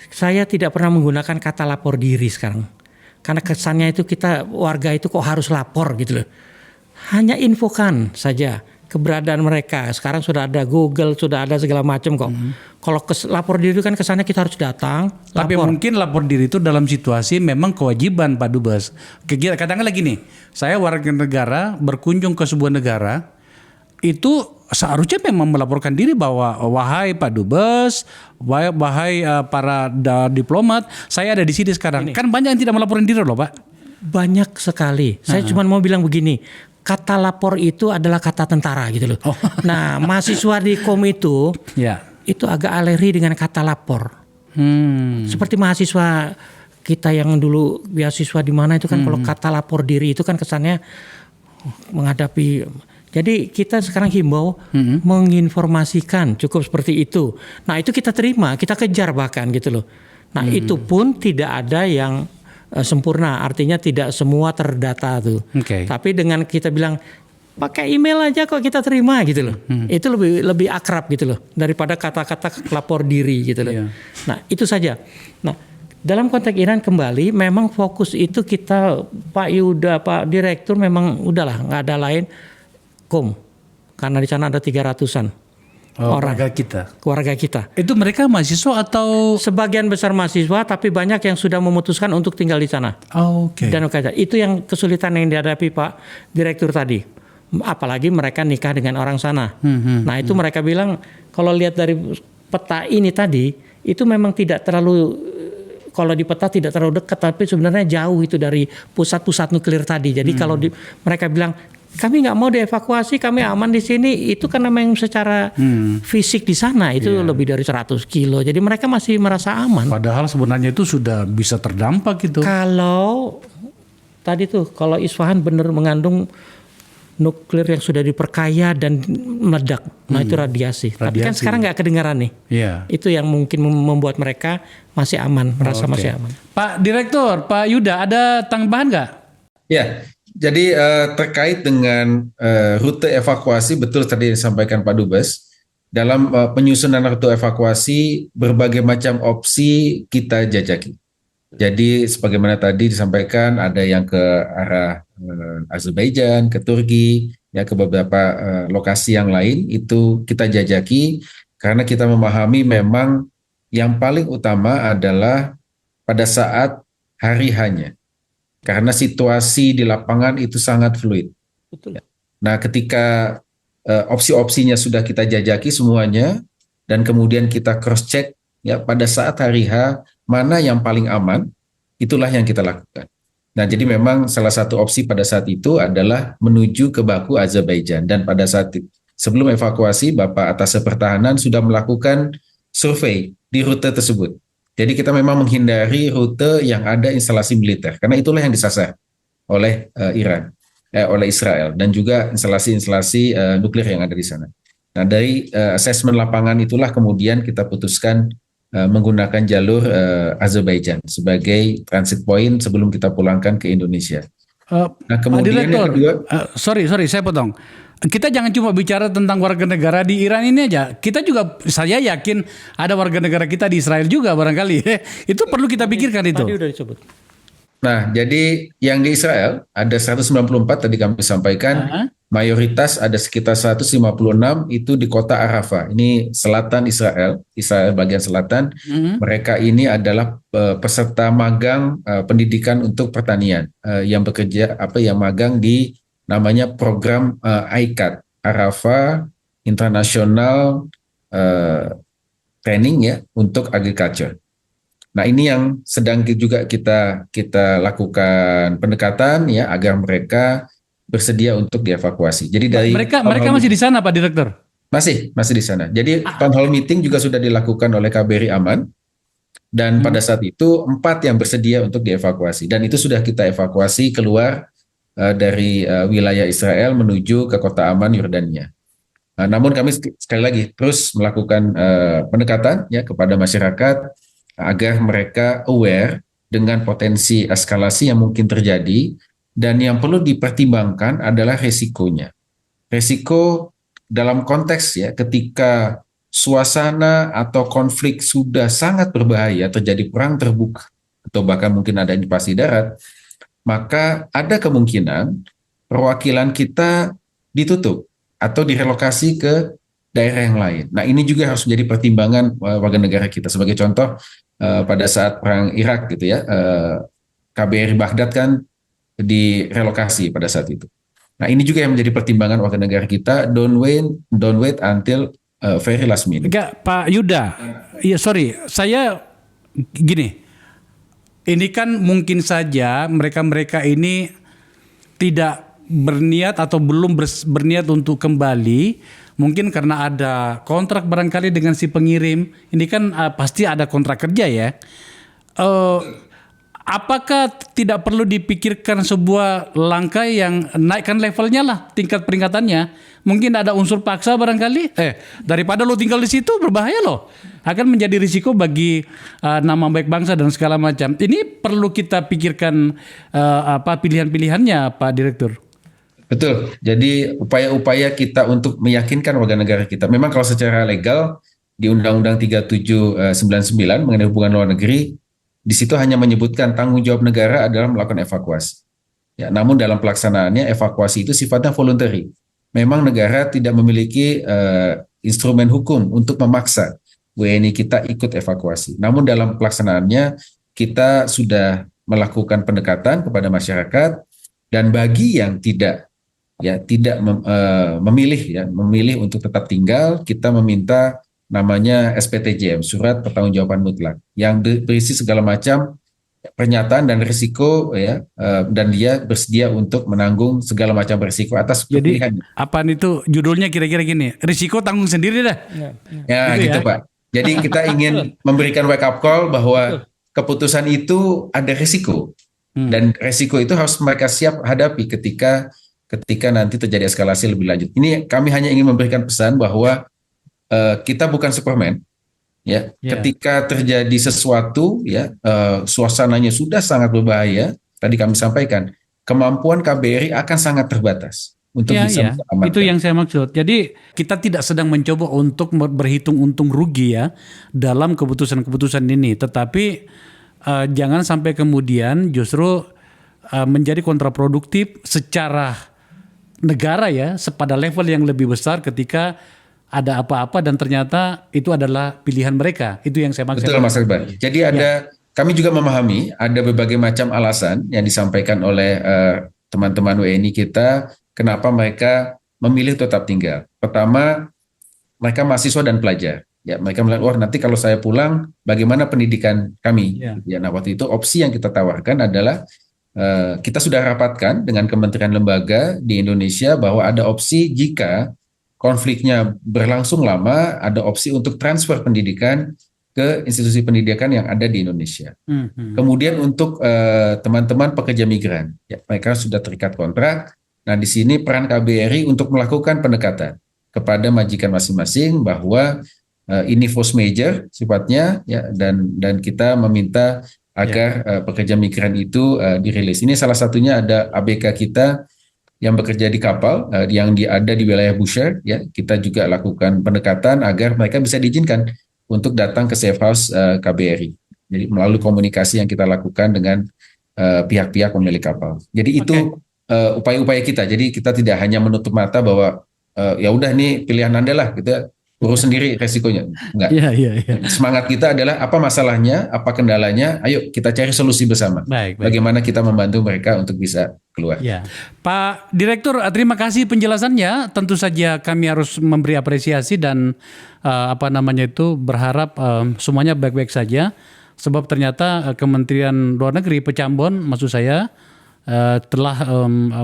Saya tidak pernah menggunakan kata lapor diri sekarang. Karena kesannya itu kita warga itu kok harus lapor gitu loh. Hanya infokan saja keberadaan mereka. Sekarang sudah ada Google, sudah ada segala macam kok. Kalau lapor diri kan kesannya kita harus datang. Tapi mungkin lapor diri itu dalam situasi memang kewajiban Pak Dubes. Katakanlah gini, saya warga negara berkunjung ke sebuah negara, itu seharusnya memang melaporkan diri bahwa wahai Pak Dubes, wahai para diplomat, saya ada di sini sekarang. Kan banyak yang tidak melaporkan diri loh Pak. Banyak sekali. Saya cuma mau bilang begini. Kata lapor itu adalah kata tentara gitu loh. Nah, mahasiswa di KOM itu agak alergi dengan kata lapor. Seperti mahasiswa kita yang dulu beasiswa di mana itu kan kalau kata lapor diri itu kan kesannya menghadapi. Jadi kita sekarang himbau menginformasikan cukup seperti itu. Nah, itu kita terima, kita kejar bahkan gitu loh. Nah, itu pun tidak ada yang sempurna, artinya tidak semua terdata tuh. Tapi dengan kita bilang pakai email aja kok kita terima gitu loh. Itu lebih akrab gitu loh daripada kata-kata lapor diri gitu loh. Nah, itu saja. Nah, dalam konteks Iran kembali memang fokus itu kita Pak Yuda, Pak Direktur memang udahlah nggak ada lain KOM. Karena di sana ada 300-an. Orang keluarga kita. Itu mereka mahasiswa atau sebagian besar mahasiswa, tapi banyak yang sudah memutuskan untuk tinggal di sana. Dan itu yang kesulitan yang dihadapi Pak Direktur tadi. Apalagi mereka nikah dengan orang sana. Nah itu mereka bilang kalau lihat dari peta ini tadi itu memang tidak terlalu, kalau di peta tidak terlalu dekat, tapi sebenarnya jauh itu dari pusat-pusat nuklir tadi. Jadi kalau mereka bilang kami nggak mau dievakuasi, kami aman di sini, itu karena memang secara fisik di sana itu lebih dari 100 kilo. Jadi mereka masih merasa aman. Padahal sebenarnya itu sudah bisa terdampak gitu. Kalau tadi tuh, kalau Isfahan benar mengandung nuklir yang sudah diperkaya dan meledak, nah itu radiasi. Tapi kan sekarang nggak kedengaran nih. Itu yang mungkin membuat mereka masih aman, merasa masih aman. Pak Direktur, Pak Yuda, ada tambahan nggak? Ya. Jadi terkait dengan rute evakuasi, betul tadi disampaikan Pak Dubes, dalam penyusunan rute evakuasi berbagai macam opsi kita jajaki. Jadi sebagaimana tadi disampaikan ada yang ke arah Azerbaijan, ke Turki, ya ke beberapa lokasi yang lain itu kita jajaki karena kita memahami memang yang paling utama adalah pada saat hari hanya. Karena situasi di lapangan itu sangat fluid. Betul. Nah, ketika opsi-opsinya sudah kita jajaki semuanya dan kemudian kita cross check ya pada saat hari H mana yang paling aman, itulah yang kita lakukan. Nah, jadi memang salah satu opsi pada saat itu adalah menuju ke Baku, Azerbaijan, dan pada saat sebelum evakuasi Bapak Atas Pertahanan sudah melakukan survei di rute tersebut. Jadi kita memang menghindari rute yang ada instalasi militer karena itulah yang disasar oleh oleh Israel dan juga instalasi-instalasi nuklir yang ada di sana. Nah dari asesmen lapangan itulah kemudian kita putuskan menggunakan jalur Azerbaijan sebagai transit point sebelum kita pulangkan ke Indonesia. Nah kemudian yang kedua, sorry saya potong. Kita jangan cuma bicara tentang warga negara di Iran ini aja. Kita juga, saya yakin ada warga negara kita di Israel juga barangkali. Itu perlu kita pikirkan itu. Tadi udah disebut. Nah, jadi yang di Israel ada 194 tadi kami sampaikan. Mayoritas ada sekitar 156 itu di kota Arafah. Ini selatan Israel bagian selatan. Mereka ini adalah peserta magang pendidikan untuk pertanian yang bekerja yang magang di namanya program ICAT, Arafah International Training ya untuk agriculture. Nah ini yang sedang juga kita lakukan pendekatan ya agar mereka bersedia untuk dievakuasi. Jadi dari Mereka masih di sana, Pak Direktur? masih di sana. Jadi town hall meeting juga sudah dilakukan oleh KBRI Aman, dan pada saat itu 4 yang bersedia untuk dievakuasi, dan itu sudah kita evakuasi keluar dari wilayah Israel menuju ke kota aman Yordania. Namun kami sekali lagi terus melakukan pendekatan ya kepada masyarakat agar mereka aware dengan potensi eskalasi yang mungkin terjadi, dan yang perlu dipertimbangkan adalah resikonya. Resiko dalam konteks ya ketika suasana atau konflik sudah sangat berbahaya, terjadi perang terbuka atau bahkan mungkin ada invasi darat, maka ada kemungkinan perwakilan kita ditutup atau direlokasi ke daerah yang lain. Nah, ini juga harus menjadi pertimbangan warga negara kita. Sebagai contoh, pada saat perang Irak gitu ya, KBRI Baghdad kan direlokasi pada saat itu. Nah, ini juga yang menjadi pertimbangan warga negara kita. Don't wait until very last minute. Enggak, Pak Yuda. Iya, sorry. Saya gini. Ini kan mungkin saja mereka-mereka ini tidak berniat atau belum berniat untuk kembali, mungkin karena ada kontrak barangkali dengan si pengirim. Ini kan pasti ada kontrak kerja ya. Apakah tidak perlu dipikirkan sebuah langkah yang naikkan levelnya lah, tingkat peringatannya? Mungkin ada unsur paksa barangkali. Daripada lo tinggal di situ berbahaya loh. Akan menjadi risiko bagi nama baik bangsa dan segala macam. Ini perlu kita pikirkan pilihan-pilihannya, Pak Direktur. Betul. Jadi upaya-upaya kita untuk meyakinkan warga negara kita. Memang kalau secara legal di Undang-Undang 3799 mengenai hubungan luar negeri, di situ hanya menyebutkan tanggung jawab negara adalah melakukan evakuasi. Ya, namun dalam pelaksanaannya evakuasi itu sifatnya voluntary. Memang negara tidak memiliki instrumen hukum untuk memaksa WNI kita ikut evakuasi. Namun dalam pelaksanaannya kita sudah melakukan pendekatan kepada masyarakat, dan bagi yang tidak memilih untuk tetap tinggal, kita meminta namanya SPTJM, Surat Pertanggungjawaban Mutlak, yang berisi segala macam pernyataan dan risiko ya, dan dia bersedia untuk menanggung segala macam risiko atas pilihannya. Jadi apaan itu judulnya kira-kira gini, risiko tanggung sendiri dah. Ya gitu ya? Pak. Jadi kita ingin memberikan wake up call bahwa keputusan itu ada risiko, dan risiko itu harus mereka siap hadapi ketika nanti terjadi eskalasi lebih lanjut. Ini kami hanya ingin memberikan pesan bahwa kita bukan Superman. Ya, ketika terjadi sesuatu, ya, suasananya sudah sangat berbahaya. Tadi kami sampaikan, kemampuan KBRI akan sangat terbatas untuk bisa mengamankan. Itu yang saya maksud. Jadi kita tidak sedang mencoba untuk berhitung untung rugi ya dalam keputusan-keputusan ini. Tetapi jangan sampai kemudian justru menjadi kontraproduktif secara negara ya, pada level yang lebih besar ketika ada apa-apa dan ternyata itu adalah pilihan mereka. Itu yang saya maksud. Betul Mas Akbar. Jadi kami juga memahami ada berbagai macam alasan yang disampaikan oleh teman-teman WNI kita kenapa mereka memilih tetap tinggal. Pertama, mereka mahasiswa dan pelajar. Ya, mereka melihat, wah nanti kalau saya pulang bagaimana pendidikan kami? Ya, nah waktu itu opsi yang kita tawarkan adalah kita sudah rapatkan dengan kementerian lembaga di Indonesia bahwa ada opsi jika konfliknya berlangsung lama, ada opsi untuk transfer pendidikan ke institusi pendidikan yang ada di Indonesia. Kemudian untuk teman-teman pekerja migran, ya, mereka sudah terikat kontrak. Nah di sini peran KBRI untuk melakukan pendekatan kepada majikan masing-masing bahwa ini force major sifatnya, ya, dan kita meminta agar pekerja migran itu dirilis. Ini salah satunya ada ABK kita yang bekerja di kapal yang ada di wilayah Bushehr, ya, kita juga lakukan pendekatan agar mereka bisa diizinkan untuk datang ke safe house KBRI. Jadi melalui komunikasi yang kita lakukan dengan pihak-pihak pemilik kapal. Jadi itu upaya-upaya kita. Jadi kita tidak hanya menutup mata bahwa ya udah nih pilihan Anda lah, kita urus sendiri resikonya. Enggak. Semangat kita adalah apa masalahnya, apa kendalanya, ayo kita cari solusi bersama. Baik. Bagaimana kita membantu mereka untuk bisa keluar. Ya. Pak Direktur, terima kasih penjelasannya. Tentu saja kami harus memberi apresiasi dan berharap semuanya baik-baik saja. Sebab ternyata Kementerian Luar Negeri Pecambon, maksud saya, telah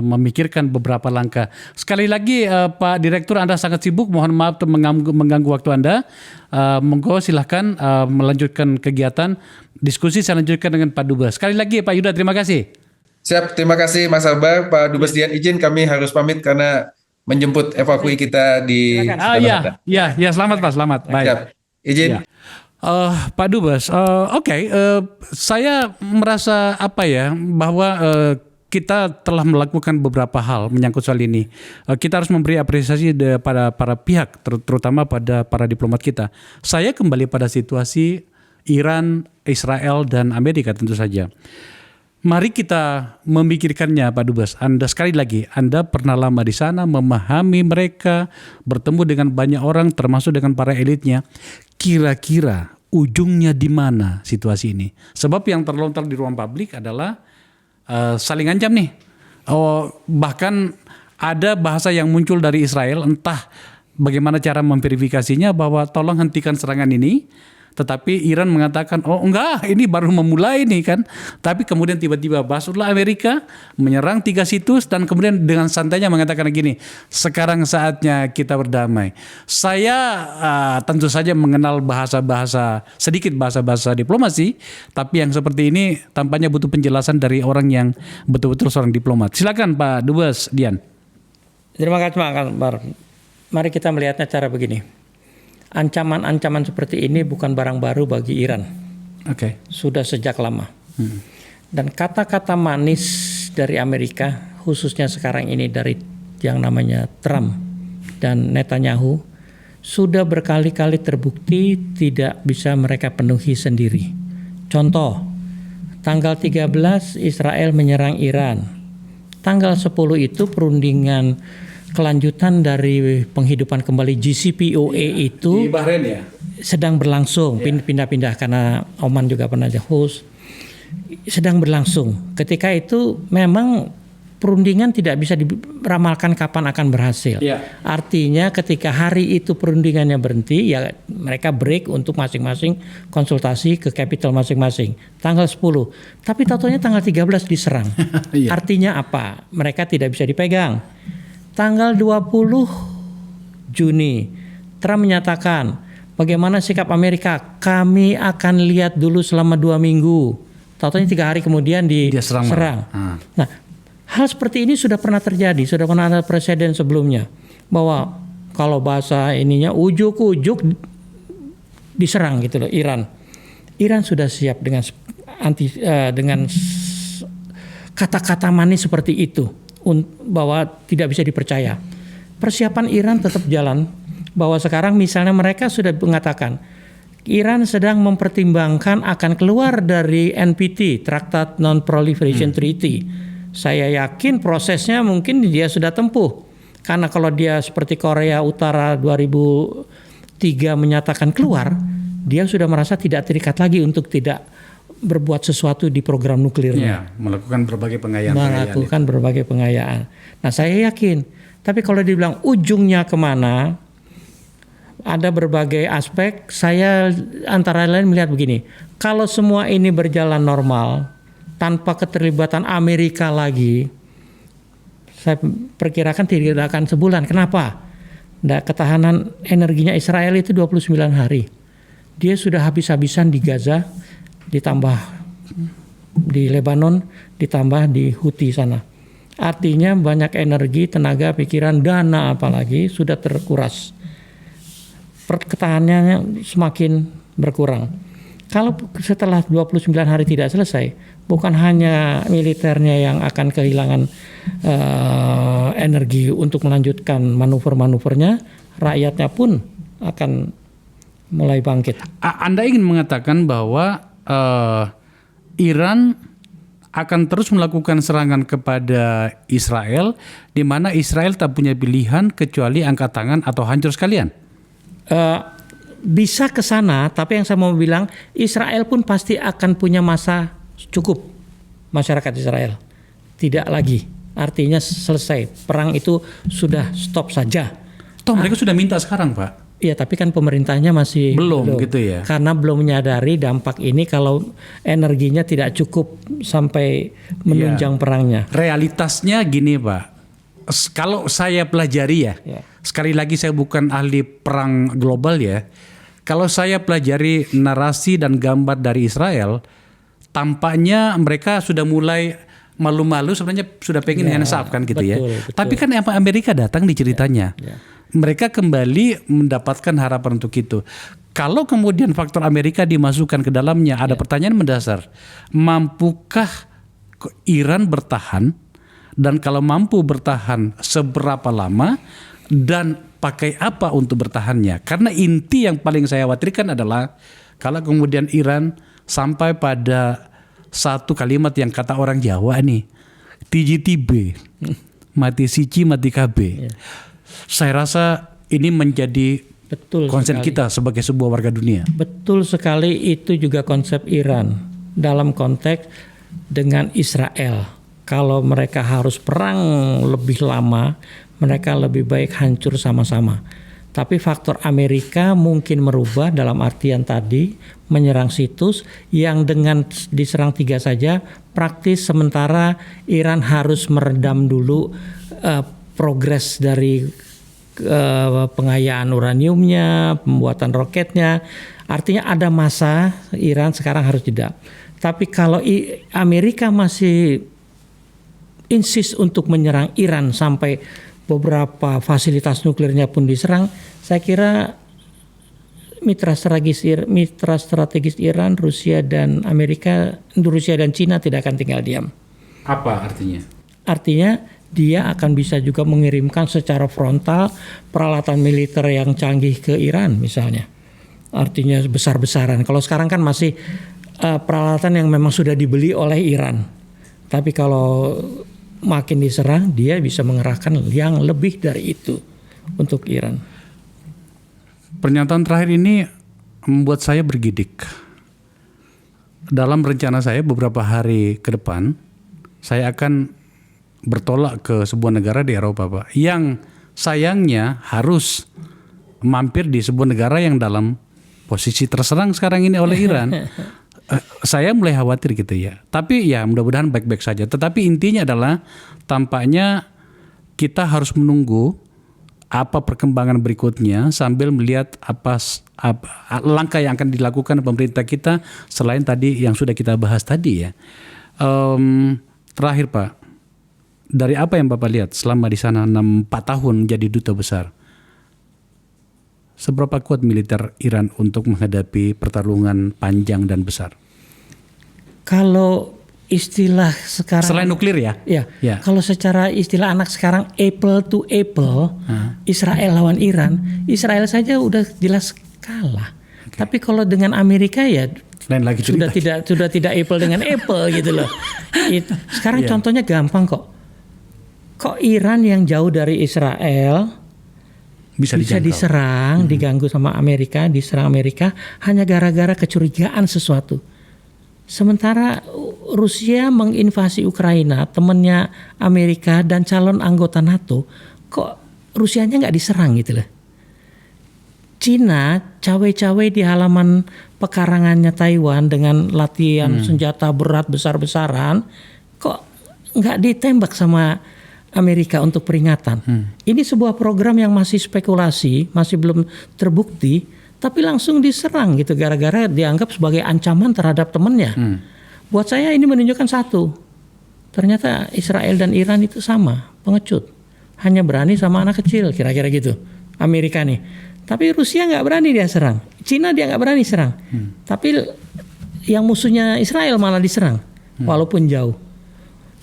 memikirkan beberapa langkah. Sekali lagi Pak Direktur, Anda sangat sibuk, mohon maaf mengganggu waktu Anda. Monggo silahkan melanjutkan kegiatan. Diskusi saya lanjutkan dengan Pak Dubes. Sekali lagi Pak Yuda, terima kasih. Siap, terima kasih Mas Akbar. Pak Dubes Dian izin kami harus pamit karena menjemput evakui kita di Ya, selamat Pak, selamat. Baik. Siap. Izin. Ya. Pak Dubes, saya merasa bahwa kita telah melakukan beberapa hal menyangkut soal ini. Kita harus memberi apresiasi pada para pihak, terutama pada para diplomat kita. Saya kembali pada situasi Iran, Israel, dan Amerika tentu saja. Mari kita memikirkannya Pak Dubes. Sekali lagi, Anda pernah lama di sana, memahami mereka, bertemu dengan banyak orang termasuk dengan para elitnya. Kira-kira ujungnya di mana situasi ini? Sebab yang terlontar di ruang publik adalah saling ancam nih. Bahkan ada bahasa yang muncul dari Israel, entah bagaimana cara memverifikasinya, bahwa tolong hentikan serangan ini. Tetapi Iran mengatakan, oh enggak, ini baru memulai nih kan. Tapi kemudian tiba-tiba basuhlah Amerika, menyerang 3 situs, dan kemudian dengan santainya mengatakan gini, sekarang saatnya kita berdamai. Saya tentu saja mengenal sedikit bahasa diplomasi, tapi yang seperti ini tampaknya butuh penjelasan dari orang yang betul-betul seorang diplomat. Silakan Pak Dubes Dian. Terima kasih Pak Akbar. Mari kita melihatnya cara begini. Ancaman-ancaman seperti ini bukan barang baru bagi Iran. Sudah sejak lama. Dan kata-kata manis dari Amerika, khususnya sekarang ini dari yang namanya Trump dan Netanyahu, sudah berkali-kali terbukti tidak bisa mereka penuhi sendiri. Contoh, tanggal 13 Israel menyerang Iran. Tanggal 10 itu perundingan kelanjutan dari penghidupan kembali JCPOA itu di Bahrain ya? Sedang berlangsung, pindah-pindah karena Oman juga pernah host, sedang berlangsung. Ketika itu memang perundingan tidak bisa diramalkan kapan akan berhasil. Artinya ketika hari itu perundingannya berhenti, ya mereka break untuk masing-masing konsultasi ke capital masing-masing. Tanggal 10. Tapi tahu-tahunya tanggal 13 diserang. Artinya apa? Mereka tidak bisa dipegang. Tanggal 20 Juni, Trump menyatakan, bagaimana sikap Amerika? Kami akan lihat dulu selama 2 minggu. Tahu-tahunya 3 hari kemudian diserang. Nah, hal seperti ini sudah pernah terjadi, sudah pernah ada presiden sebelumnya. Bahwa kalau bahasa ininya ujuk-ujuk diserang gitu loh Iran. Iran sudah siap dengan kata-kata manis seperti itu. Bahwa tidak bisa dipercaya. Persiapan Iran tetap jalan, bahwa sekarang misalnya mereka sudah mengatakan Iran sedang mempertimbangkan akan keluar dari NPT, Traktat Non-Proliferation Treaty. Saya yakin prosesnya mungkin dia sudah tempuh, karena kalau dia seperti Korea Utara 2003 menyatakan keluar, dia sudah merasa tidak terikat lagi untuk tidak berbuat sesuatu di program nuklirnya. Melakukan berbagai pengayaan. Nah, saya yakin. Tapi kalau dibilang ujungnya kemana, ada berbagai aspek. Saya antara lain melihat begini. Kalau semua ini berjalan normal, tanpa keterlibatan Amerika lagi, saya perkirakan tidak akan sebulan. Kenapa? Nah, ketahanan energinya Israel itu 29 hari. Dia sudah habis-habisan di Gaza, ditambah di Lebanon, ditambah di Houthi sana. Artinya banyak energi, tenaga, pikiran, dana apalagi sudah terkuras. Ketahanannya semakin berkurang. Kalau setelah 29 hari tidak selesai, bukan hanya militernya yang akan kehilangan energi untuk melanjutkan manuver-manuvernya, rakyatnya pun akan mulai bangkit. Anda ingin mengatakan bahwa Iran akan terus melakukan serangan kepada Israel, di mana Israel tak punya pilihan kecuali angkat tangan atau hancur sekalian? Bisa ke sana, tapi yang saya mau bilang, Israel pun pasti akan punya masa cukup. Masyarakat Israel tidak lagi, artinya selesai perang itu sudah stop saja. Toh mereka sudah minta sekarang, Pak. Iya, tapi kan pemerintahnya masih Belum gitu ya. Karena belum menyadari dampak ini kalau energinya tidak cukup sampai menunjang perangnya. Realitasnya gini Pak, kalau saya pelajari ya, sekali lagi saya bukan ahli perang global ya. Kalau saya pelajari narasi dan gambar dari Israel, tampaknya mereka sudah mulai malu-malu, sebenarnya sudah pengen hands up kan gitu ya. Betul. Tapi kan Amerika datang di ceritanya. Mereka kembali mendapatkan harapan untuk itu. Kalau kemudian faktor Amerika dimasukkan ke dalamnya, ada pertanyaan mendasar. Mampukah Iran bertahan? Dan kalau mampu bertahan, seberapa lama? Dan pakai apa untuk bertahannya? Karena inti yang paling saya khawatirkan adalah kalau kemudian Iran sampai pada satu kalimat yang kata orang Jawa nih, TJTB, mati siji mati KB. Saya rasa ini menjadi konsen kita sebagai sebuah warga dunia. Betul sekali, itu juga konsep Iran dalam konteks dengan Israel. Kalau mereka harus perang lebih lama, mereka lebih baik hancur sama-sama. Tapi faktor Amerika mungkin merubah dalam artian tadi menyerang situs yang dengan diserang 3 saja praktis, sementara Iran harus meredam dulu progres dari pengayaan uraniumnya, pembuatan roketnya. Artinya ada masa Iran sekarang harus jeda. Tapi kalau Amerika masih insist untuk menyerang Iran sampai beberapa fasilitas nuklirnya pun diserang, saya kira mitra strategis Iran, Rusia dan Amerika, Rusia dan Cina tidak akan tinggal diam. Apa artinya? Artinya dia akan bisa juga mengirimkan secara frontal peralatan militer yang canggih ke Iran misalnya. Artinya besar-besaran. Kalau sekarang kan masih peralatan yang memang sudah dibeli oleh Iran. Tapi kalau makin diserang, dia bisa mengerahkan yang lebih dari itu untuk Iran. Pernyataan terakhir ini membuat saya bergidik. Dalam rencana saya beberapa hari ke depan, saya akan bertolak ke sebuah negara di Eropa, Pak, yang sayangnya harus mampir di sebuah negara yang dalam posisi terserang sekarang ini oleh Iran. Saya mulai khawatir gitu ya. Tapi ya mudah-mudahan baik-baik saja. Tetapi intinya adalah tampaknya kita harus menunggu apa perkembangan berikutnya sambil melihat apa langkah yang akan dilakukan pemerintah kita selain tadi yang sudah kita bahas tadi ya. Terakhir Pak, dari apa yang Bapak lihat selama di sana 4 tahun menjadi duta besar, seberapa kuat militer Iran untuk menghadapi pertarungan panjang dan besar? Kalau istilah sekarang selain nuklir ya? Ya. Kalau secara istilah anak sekarang apple to apple, Israel lawan Iran, Israel saja udah jelas kalah. Tapi kalau dengan Amerika ya lain lagi sudah tidak apple dengan apple gitu loh. Sekarang contohnya gampang kok. Kok Iran yang jauh dari Israel bisa diserang, diganggu sama Amerika, diserang Amerika hanya gara-gara kecurigaan sesuatu. Sementara Rusia menginvasi Ukraina, temannya Amerika dan calon anggota NATO, kok Rusianya nggak diserang gitu loh. Cina cawe-cawe di halaman pekarangannya Taiwan dengan latihan senjata berat besar-besaran, kok nggak ditembak sama Amerika untuk peringatan. Ini sebuah program yang masih spekulasi, masih belum terbukti, tapi langsung diserang gitu gara-gara dianggap sebagai ancaman terhadap temannya. Buat saya ini menunjukkan satu, ternyata Israel dan Iran itu sama, pengecut. Hanya berani sama anak kecil, kira-kira gitu. Amerika nih. Tapi Rusia nggak berani dia serang. Cina dia nggak berani serang. Tapi yang musuhnya Israel malah diserang, walaupun jauh.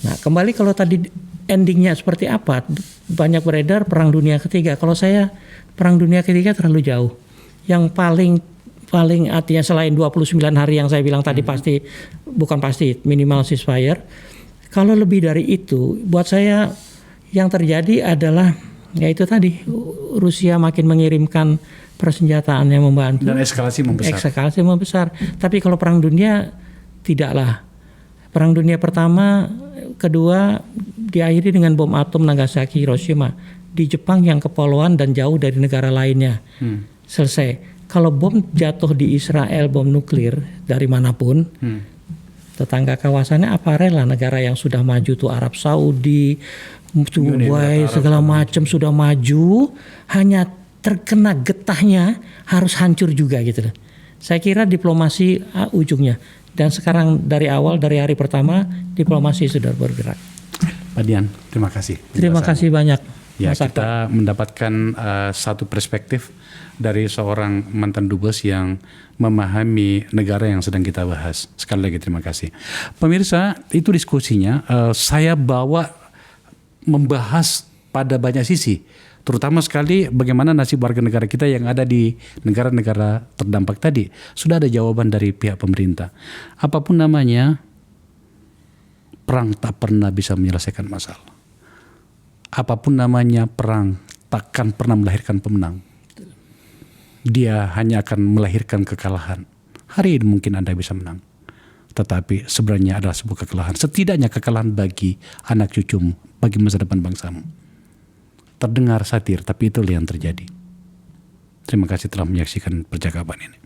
Nah kembali kalau tadi endingnya seperti apa, banyak beredar perang dunia ketiga. Kalau saya perang dunia ketiga terlalu jauh. Yang paling artinya selain 29 hari yang saya bilang tadi bukan pasti minimal ceasefire. Kalau lebih dari itu, buat saya yang terjadi adalah yaitu tadi Rusia makin mengirimkan persenjataan yang membantu dan eskalasi membesar. Tapi kalau perang dunia tidaklah. Perang dunia pertama, kedua diakhiri dengan bom atom Nagasaki, Hiroshima. Di Jepang yang kepulauan dan jauh dari negara lainnya. selesai. Kalau bom jatuh di Israel, bom nuklir dari manapun, tetangga kawasannya apa rela negara yang sudah maju tuh Arab Saudi, Dubai, segala macam sudah maju, hanya terkena getahnya harus hancur juga gitu. Saya kira diplomasi ujungnya. Dan sekarang dari awal, dari hari pertama, diplomasi sudah bergerak. Pak Dian, terima kasih. Terima kasih banyak. Ya, Mas Akbar. kita mendapatkan satu perspektif dari seorang mantan dubes yang memahami negara yang sedang kita bahas. Sekali lagi terima kasih. Pemirsa, itu diskusinya. Saya bawa membahas pada banyak sisi. Terutama sekali bagaimana nasib warga negara kita yang ada di negara-negara terdampak tadi. Sudah ada jawaban dari pihak pemerintah. Apapun namanya, perang tak pernah bisa menyelesaikan masalah. Apapun namanya, perang takkan pernah melahirkan pemenang. Dia hanya akan melahirkan kekalahan. Hari ini mungkin Anda bisa menang. Tetapi sebenarnya adalah sebuah kekalahan. Setidaknya kekalahan bagi anak cucumu, bagi masa depan bangsamu. Terdengar satir, tapi itulah yang terjadi. Terima kasih telah menyaksikan percakapan ini.